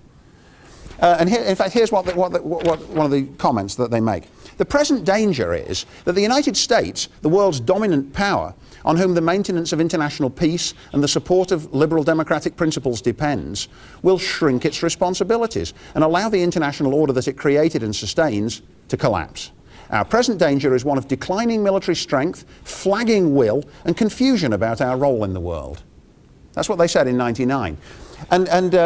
And here, in fact, here's one of the comments that they make. The present danger is that the United States, the world's dominant power, on whom the maintenance of international peace and the support of liberal democratic principles depends, will shrink its responsibilities and allow the international order that it created and sustains to collapse. Our present danger is one of declining military strength, flagging will, and confusion about our role in the world. That's what they said in '99. And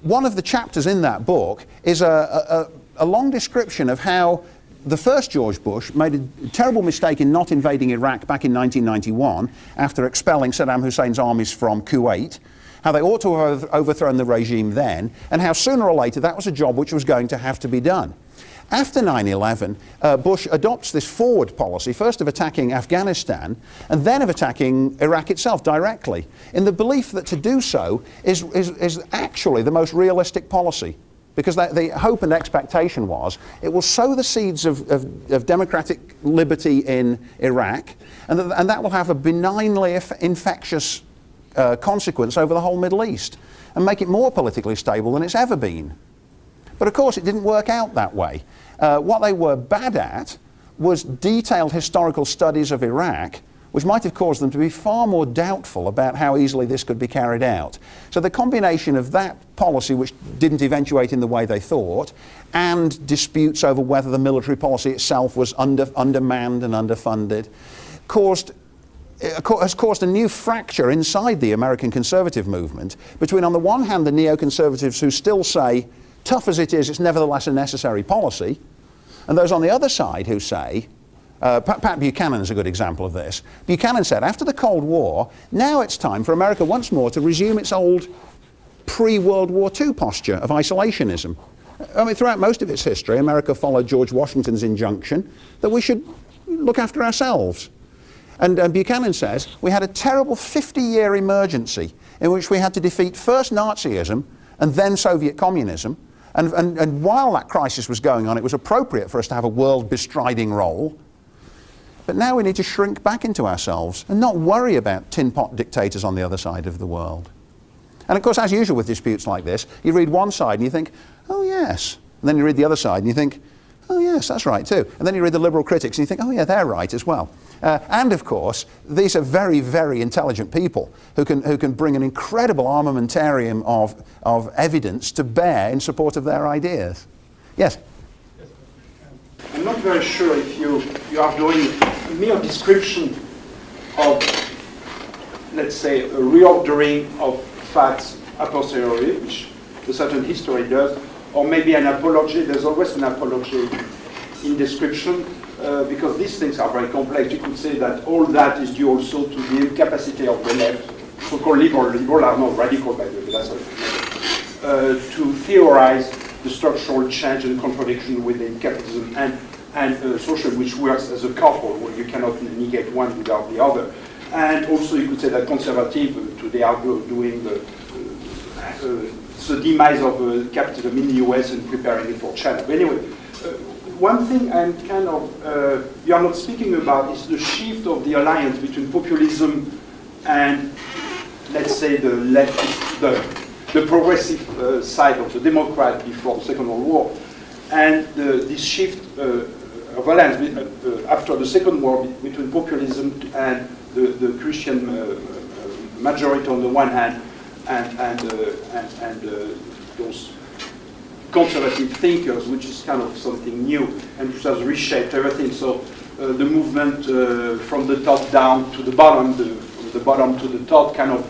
one of the chapters in that book is a long description of how the first George Bush made a terrible mistake in not invading Iraq back in 1991 after expelling Saddam Hussein's armies from Kuwait, how they ought to have overthrown the regime then, and how sooner or later that was a job which was going to have to be done. After 9/11, Bush adopts this forward policy, first of attacking Afghanistan and then of attacking Iraq itself directly, in the belief that to do so is actually the most realistic policy. Because the hope and expectation was it will sow the seeds of democratic liberty in Iraq, and that will have a benignly infectious consequence over the whole Middle East and make it more politically stable than it's ever been. But of course it didn't work out that way. What they were bad at was detailed historical studies of Iraq, which might have caused them to be far more doubtful about how easily this could be carried out. So the combination of that policy, which didn't eventuate in the way they thought, and disputes over whether the military policy itself was undermanned and underfunded, has caused a new fracture inside the American conservative movement between, on the one hand, the neoconservatives who still say, tough as it is, it's nevertheless a necessary policy, and those on the other side who say, Pat Buchanan is a good example of this. Buchanan said, after the Cold War, now it's time for America once more to resume its old pre-World War II posture of isolationism. I mean, throughout most of its history, America followed George Washington's injunction that we should look after ourselves. And Buchanan says, we had a terrible 50-year emergency in which we had to defeat first Nazism and then Soviet communism. And while that crisis was going on, it was appropriate for us to have a world bestriding role. But now we need to shrink back into ourselves and not worry about tin pot dictators on the other side of the world. And of course, as usual with disputes like this, you read one side and you think, oh yes. And then you read the other side and you think, oh yes, that's right too. And then you read the liberal critics and you think, oh yeah, they're right as well. And of course, these are very, very intelligent people who can bring an incredible armamentarium of evidence to bear in support of their ideas. Yes? I'm not very sure if you are doing a mere description of, let's say, a reordering of facts a posteriori, which a certain history does, or maybe an apology. There's always an apology in description, because these things are very complex. You could say that all that is due also to the incapacity of the left, so-called liberal are not radical, by the way, but that's to theorize the structural change and contradiction within capitalism and social, which works as a couple, where you cannot negate one without the other. And also you could say that conservative today are doing the demise of capitalism in the US and preparing it for China. But anyway, one thing I'm kind of, you are not speaking about is the shift of the alliance between populism and, let's say, the leftist, the progressive side of the Democrat before the Second World War, and this shift of alliance after the Second War between populism and the Christian majority on the one hand, and those conservative thinkers, which is kind of something new and which has reshaped everything. So the movement from the top down to the bottom, from the bottom to the top, kind of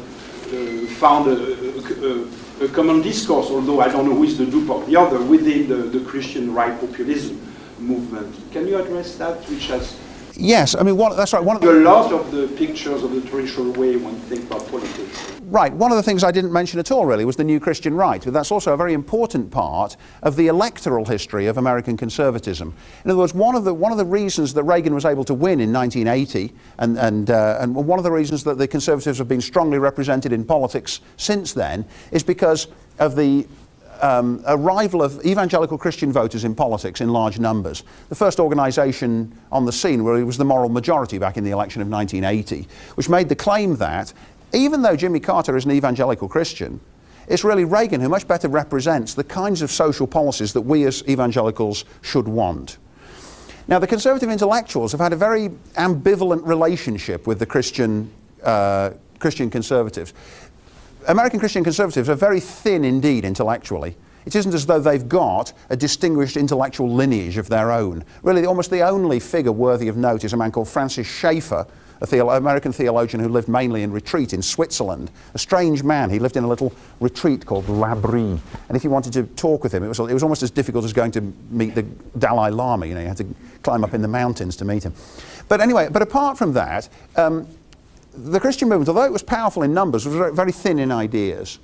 found a common discourse, although I don't know who is the dupe of the other, within the Christian right populism movement. Can you address that, which has... Yes, I mean, that's right. A lot of the pictures of the traditional way one thinks about politics. Right. One of the things I didn't mention at all, really, was the new Christian right. But that's also a very important part of the electoral history of American conservatism. In other words, one of the reasons that Reagan was able to win in 1980, and one of the reasons that the Conservatives have been strongly represented in politics since then, is because of the arrival of evangelical Christian voters in politics in large numbers. The first organisation on the scene was the Moral Majority back in the election of 1980, which made the claim that even though Jimmy Carter is an evangelical Christian, it's really Reagan who much better represents the kinds of social policies that we as evangelicals should want. Now, the conservative intellectuals have had a very ambivalent relationship with the Christian conservatives. American Christian conservatives are very thin indeed intellectually. It isn't as though they've got a distinguished intellectual lineage of their own. Really, almost the only figure worthy of note is a man called Francis Schaeffer, an American theologian who lived mainly in retreat in Switzerland. A strange man. He lived in a little retreat called L'Abri. And if you wanted to talk with him, it was almost as difficult as going to meet the Dalai Lama. You know, you had to climb up in the mountains to meet him. But anyway, but apart from that, the Christian movement, although it was powerful in numbers, was very, very thin in ideas.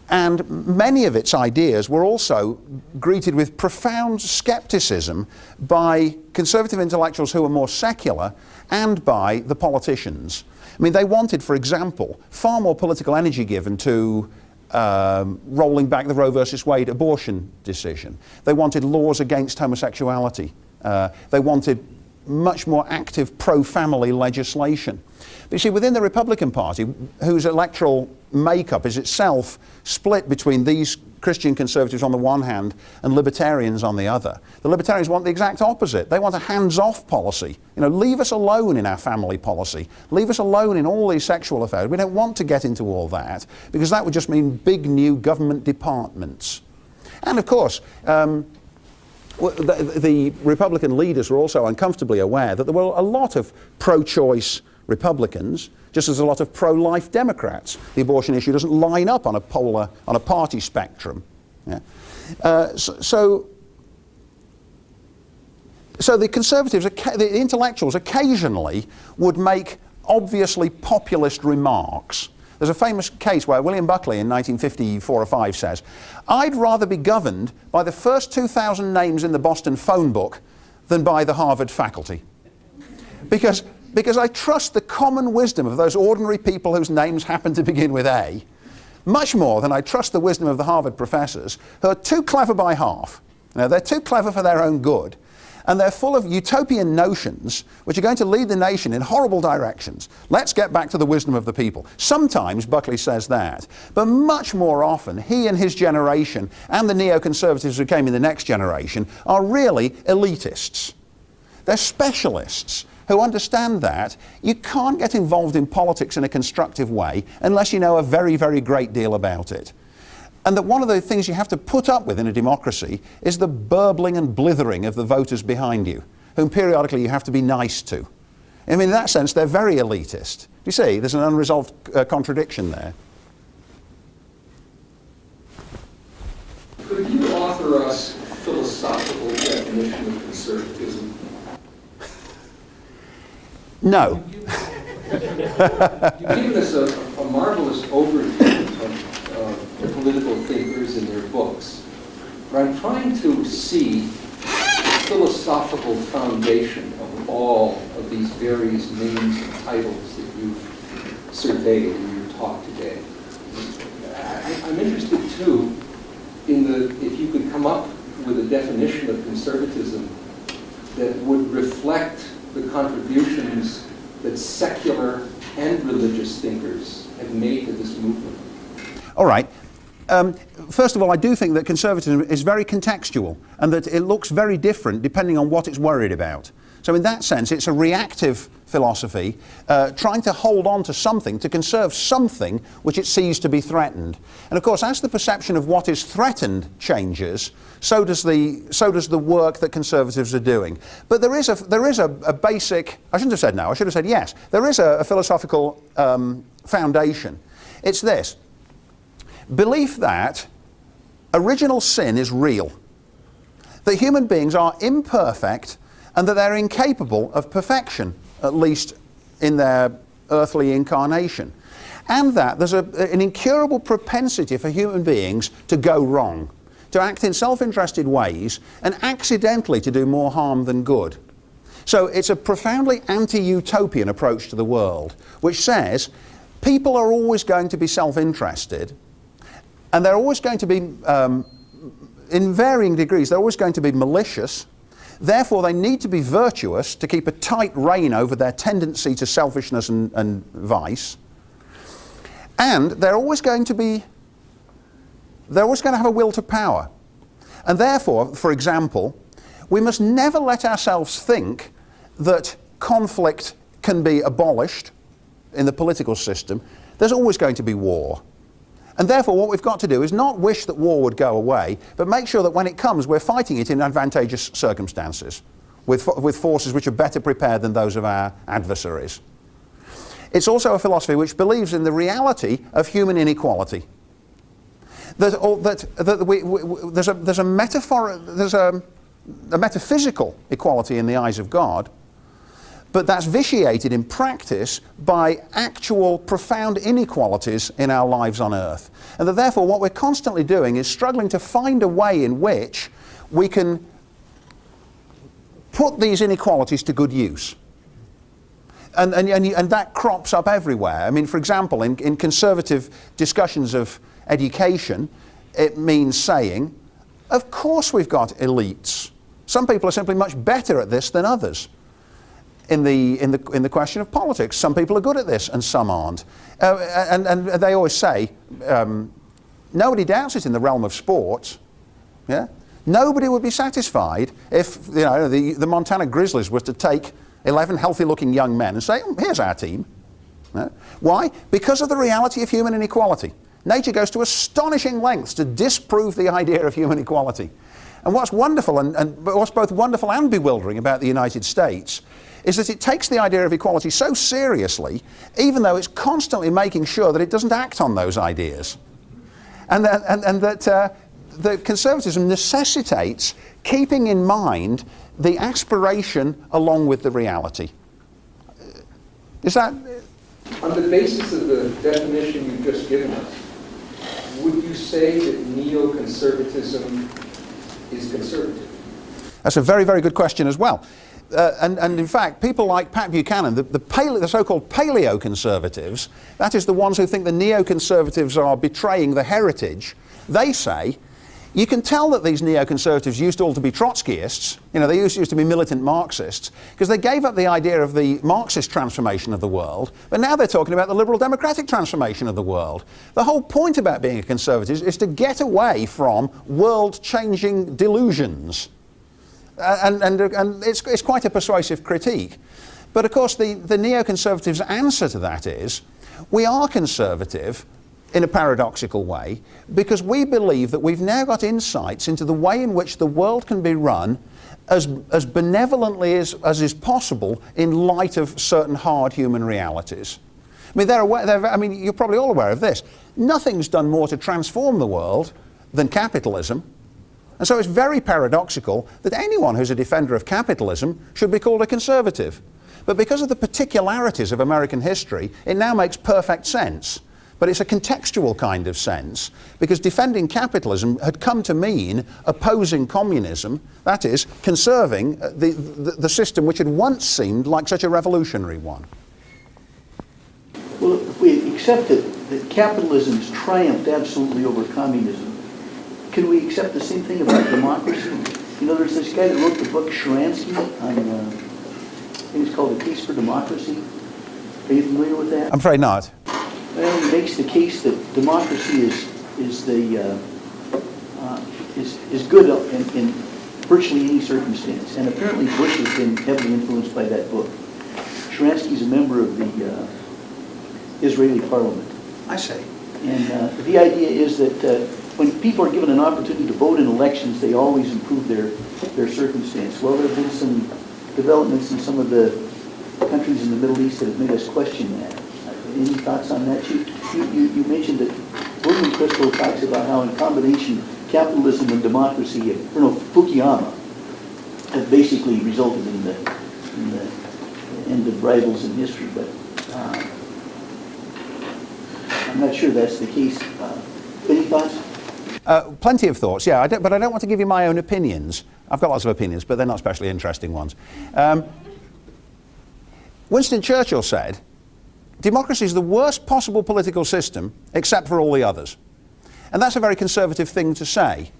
And many of its ideas were also greeted with profound skepticism by conservative intellectuals who were more secular and by the politicians. I mean, they wanted, for example, far more political energy given to rolling back the Roe versus Wade abortion decision. They wanted laws against homosexuality. They wanted much more active pro-family legislation. But you see, within the Republican Party, whose electoral makeup is itself split between these Christian conservatives on the one hand and libertarians on the other, the libertarians want the exact opposite. They want a hands-off policy. You know, leave us alone in our family policy. Leave us alone in all these sexual affairs. We don't want to get into all that, because that would just mean big new government departments. And of course, the Republican leaders were also uncomfortably aware that there were a lot of pro-choice Republicans, just as a lot of pro-life Democrats. The abortion issue doesn't line up on a party spectrum. Yeah. So the conservatives, the intellectuals, occasionally would make obviously populist remarks. There's a famous case where William Buckley in 1954 or 5 says, "I'd rather be governed by the first 2,000 names in the Boston phone book than by the Harvard faculty." Because because I trust the common wisdom of those ordinary people whose names happen to begin with A, much more than I trust the wisdom of the Harvard professors, who are too clever by half. Now, they're too clever for their own good, and they're full of utopian notions which are going to lead the nation in horrible directions. Let's get back to the wisdom of the people. Sometimes Buckley says that, but much more often he and his generation and the neoconservatives who came in the next generation are really elitists. They're specialists who understand that you can't get involved in politics in a constructive way unless you know a very, very great deal about it. And that one of the things you have to put up with in a democracy is the burbling and blithering of the voters behind you, whom periodically you have to be nice to. I mean, in that sense, they're very elitist. Do you see? There's an unresolved contradiction there. Could you offer us a philosophical definition of conservatism? No. You've given us a marvelous overview of the political thinkers in their books, but I'm trying to see the philosophical foundation of all of these various names and titles that you've surveyed in your talk today. I'm interested too in if you could come up with a definition of conservatism that would reflect the contributions that secular and religious thinkers have made to this movement. All right. First of all, I do think that conservatism is very contextual and that it looks very different depending on what it's worried about. So in that sense, it's a reactive philosophy trying to hold on to something, to conserve something which it sees to be threatened. And of course, as the perception of what is threatened changes, so does the work that conservatives are doing. But there is a basic, I shouldn't have said no, I should have said yes. There is a philosophical foundation. It's this: belief that original sin is real, that human beings are imperfect and that they're incapable of perfection, at least in their earthly incarnation, and that there's an incurable propensity for human beings to go wrong, to act in self-interested ways and accidentally to do more harm than good. So it's a profoundly anti-utopian approach to the world, which says people are always going to be self-interested, and they're always going to be, in varying degrees, they're always going to be malicious. Therefore, they need to be virtuous to keep a tight rein over their tendency to selfishness and vice. And they're always going to have a will to power. And therefore, for example, we must never let ourselves think that conflict can be abolished in the political system. There's always going to be war. And therefore, what we've got to do is not wish that war would go away, but make sure that when it comes, we're fighting it in advantageous circumstances, with forces which are better prepared than those of our adversaries. It's also a philosophy which believes in the reality of human inequality. There's a metaphysical equality in the eyes of God, but that's vitiated in practice by actual profound inequalities in our lives on earth. And that therefore what we're constantly doing is struggling to find a way in which we can put these inequalities to good use. And that crops up everywhere. I mean, for example, in conservative discussions of education, it means saying, of course we've got elites. Some people are simply much better at this than others. In the question of politics, some people are good at this and some aren't. And they always say, nobody doubts it in the realm of sports. Yeah? Nobody would be satisfied if the Montana Grizzlies were to take 11 healthy-looking young men and say, here's our team. Yeah? Why? Because of the reality of human inequality. Nature goes to astonishing lengths to disprove the idea of human equality. And what's wonderful, and what's both wonderful and bewildering about the United States is that it takes the idea of equality so seriously, even though it's constantly making sure that it doesn't act on those ideas. And that conservatism necessitates keeping in mind the aspiration along with the reality. Is that... On the basis of the definition you've just given us, would you say that neoconservatism is conservative? That's a very, very good question as well. and in fact, people like Pat Buchanan, the so-called paleo-conservatives, that is the ones who think the neoconservatives are betraying the heritage, they say, you can tell that these neoconservatives used all to be Trotskyists, they used to be militant Marxists, because they gave up the idea of the Marxist transformation of the world, but now they're talking about the liberal democratic transformation of the world. The whole point about being a conservative is to get away from world-changing delusions. And it's quite a persuasive critique. But of course, the neoconservatives' answer to that is, we are conservative in a paradoxical way, because we believe that we've now got insights into the way in which the world can be run as benevolently as is possible in light of certain hard human realities. I mean, you're probably all aware of this. Nothing's done more to transform the world than capitalism. And so it's very paradoxical that anyone who's a defender of capitalism should be called a conservative. But because of the particularities of American history, it now makes perfect sense. But it's a contextual kind of sense, because defending capitalism had come to mean opposing communism, that is, conserving the system which had once seemed like such a revolutionary one. Well, if we accept that capitalism's triumphed absolutely over communism, can we accept the same thing about democracy? There's this guy that wrote the book Sharansky on, I think it's called A Case for Democracy. Are you familiar with that? I'm afraid not. Well, he makes the case that democracy is good in virtually any circumstance, and apparently Bush has been heavily influenced by that book. Sharansky's a member of the Israeli parliament. I see. And the idea is that when people are given an opportunity to vote in elections, they always improve their circumstance. Well, there have been some developments in some of the countries in the Middle East that have made us question that. Any thoughts on that, Chief? You mentioned that William Crystal talks about how in combination capitalism and democracy, Fukuyama, have basically resulted in the end of rivals in history, but I'm not sure that's the case. Any thoughts? Plenty of thoughts, yeah, but I don't want to give you my own opinions. I've got lots of opinions, but they're not especially interesting ones. Winston Churchill said, democracy is the worst possible political system except for all the others. And that's a very conservative thing to say.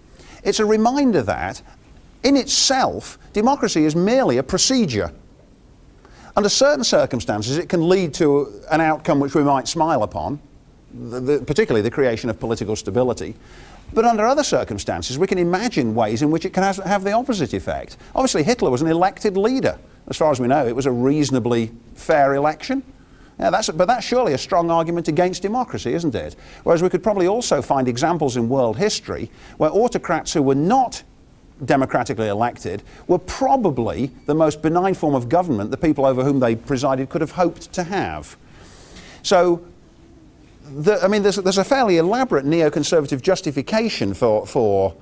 It's a reminder that, in itself, democracy is merely a procedure. Under certain circumstances, it can lead to an outcome which we might smile upon, particularly the creation of political stability. But under other circumstances, we can imagine ways in which it can have the opposite effect. Obviously, Hitler was an elected leader. As far as we know, it was a reasonably fair election. Yeah, but that's surely a strong argument against democracy, isn't it? Whereas we could probably also find examples in world history where autocrats who were not democratically elected were probably the most benign form of government the people over whom they presided could have hoped to have. So, there's a fairly elaborate neoconservative justification for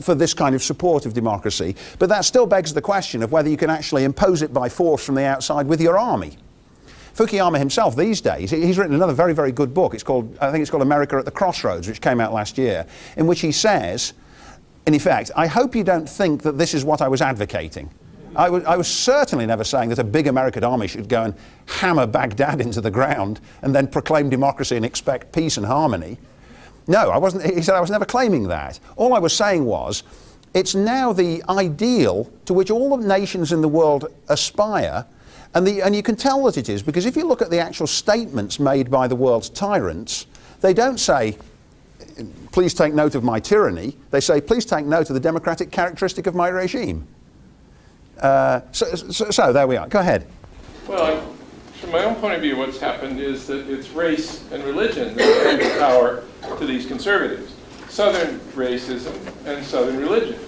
this kind of support of democracy, but that still begs the question of whether you can actually impose it by force from the outside with your army. Fukuyama himself these days, he's written another very, very good book. I think it's called America at the Crossroads, which came out last year, in which he says, in effect, I hope you don't think that this is what I was advocating. I was certainly never saying that a big American army should go and hammer Baghdad into the ground and then proclaim democracy and expect peace and harmony. No, I wasn't. He said I was never claiming that. All I was saying was, it's now the ideal to which all the nations in the world aspire, and you can tell that it is, because if you look at the actual statements made by the world's tyrants, they don't say, please take note of my tyranny. They say, please take note of the democratic characteristic of my regime. So there we are. Go ahead. Well, from my own point of view, what's happened is that it's race and religion that give power to these conservatives. Southern racism and Southern religion.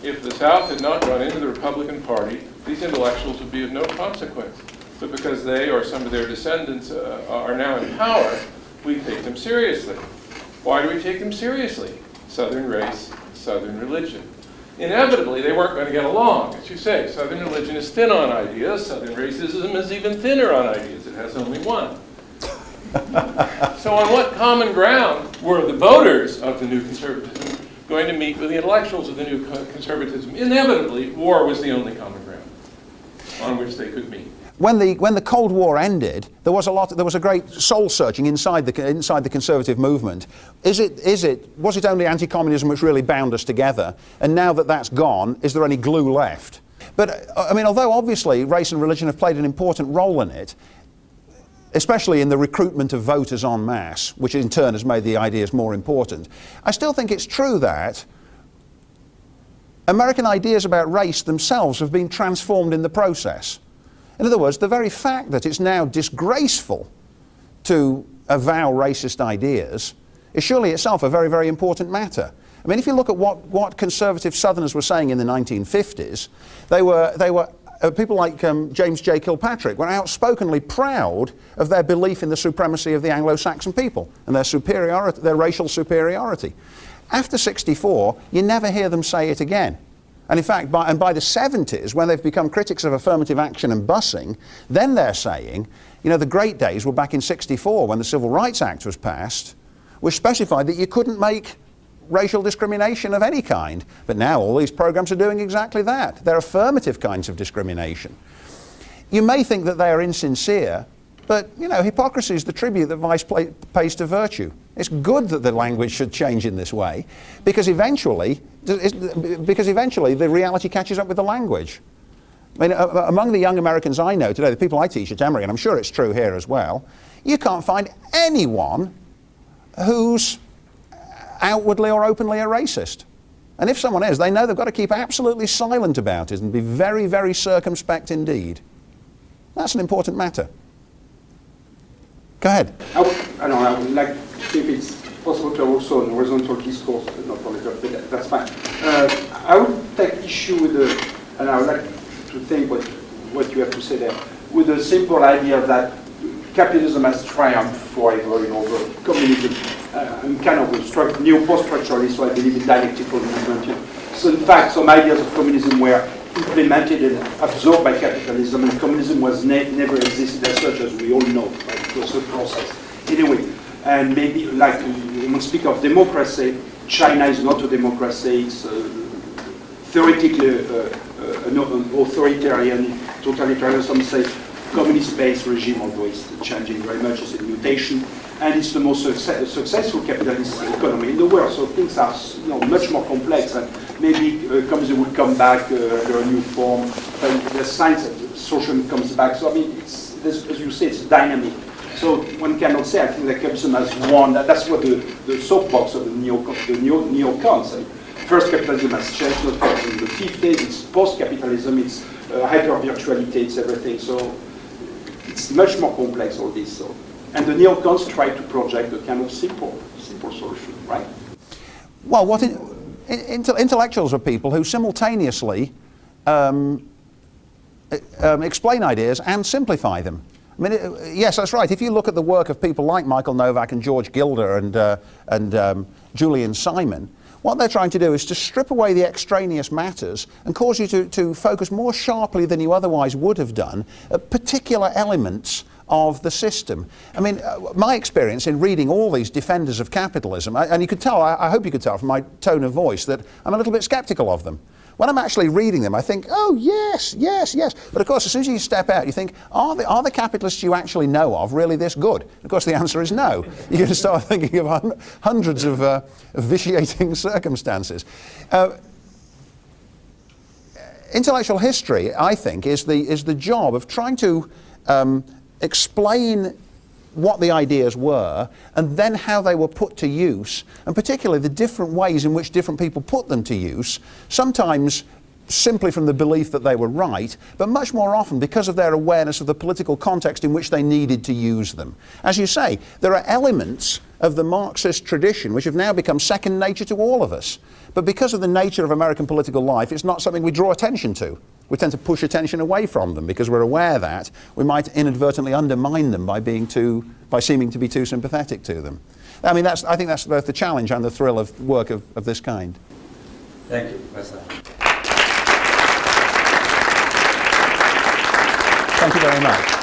If the South had not gone into the Republican Party, these intellectuals would be of no consequence. But because they or some of their descendants are now in power, we take them seriously. Why do we take them seriously? Southern race, Southern religion. Inevitably, they weren't going to get along. As you say, Southern religion is thin on ideas. Southern racism is even thinner on ideas. It has only one. So on what common ground were the voters of the new conservatism going to meet with the intellectuals of the new conservatism. Inevitably, war was the only common ground on which they could meet. When the Cold War ended, there was a great soul searching inside the conservative movement. Was it only anti-communism which really bound us together? And now that that's gone, is there any glue left? But I mean, although obviously race and religion have played an important role in it, especially in the recruitment of voters en masse, which in turn has made the ideas more important, I still think it's true that American ideas about race themselves have been transformed in the process. In other words, the very fact that it's now disgraceful to avow racist ideas is surely itself a very, very important matter. I mean, if you look at what conservative Southerners were saying in the 1950s, people like James J. Kilpatrick were outspokenly proud of their belief in the supremacy of the Anglo-Saxon people and their racial superiority. After '64, you never hear them say it again. And in fact, by the 70s, when they've become critics of affirmative action and busing, then they're saying, you know, the great days were back in '64 when the Civil Rights Act was passed, which specified that you couldn't make racial discrimination of any kind. But now all these programs are doing exactly that. They're affirmative kinds of discrimination. You may think that they are insincere, but, you know, hypocrisy is the tribute that vice pays to virtue. It's good that the language should change in this way, because eventually the reality catches up with the language. I mean, among the young Americans I know today, the people I teach at Emory, and I'm sure it's true here as well, you can't find anyone who's outwardly or openly a racist. And if someone is, they know they've got to keep absolutely silent about it and be very, very circumspect indeed. That's an important matter. Go ahead. I would like to see if it's possible to have also a horizontal discourse, but not political, but that's fine. I would take issue with and I would like to think what you have to say there, with the simple idea that capitalism has triumphed forever over communism. I'm kind of a neo-post-structuralist, so I believe in dialectical movement. So in fact, some ideas of communism were implemented and absorbed by capitalism, and communism was never existed as such, as we all know. Right? It was a process. Anyway, and maybe, like, when we speak of democracy, China is not a democracy. It's theoretically an authoritarian, totalitarian, some say communist-based regime, although it's changing very much, it's a mutation. And it's the most successful capitalist economy in the world. So things are, you know, much more complex, and maybe communism will come back under a new form. But there's signs that socialism comes back. So I mean, as you say, it's dynamic. So one cannot say, I think that capitalism has won. That's what the soapbox of the neocons. First, capitalism has changed. Not capitalism in the 50s. It's post-capitalism. It's hyper-virtuality. It's everything. So it's much more complex, all this. So. And the neocons try to project a kind of simple solution, right? Well, intellectuals are people who simultaneously explain ideas and simplify them. I mean, yes, that's right. If you look at the work of people like Michael Novak and George Gilder and Julian Simon, what they're trying to do is to strip away the extraneous matters and cause you to focus more sharply than you otherwise would have done at particular elements of the system. I mean, my experience in reading all these defenders of capitalism, and you could tell, I hope you could tell from my tone of voice, that I'm a little bit skeptical of them. When I'm actually reading them, I think, oh, yes, yes, yes. But of course, as soon as you step out, you think, are the capitalists you actually know of really this good? And of course, the answer is no. You're going to start thinking of hundreds of vitiating circumstances. Intellectual history, I think, is the job of trying to explain what the ideas were and then how they were put to use, and particularly the different ways in which different people put them to use, sometimes simply from the belief that they were right, but much more often because of their awareness of the political context in which they needed to use them. As you say, there are elements of the Marxist tradition which have now become second nature to all of us, but because of the nature of American political life, it's not something we draw attention to. We tend to push attention away from them because we're aware that we might inadvertently undermine them by seeming to be too sympathetic to them. I mean, I think that's both the challenge and the thrill of work of this kind. Thank you, Professor. Thank you very much.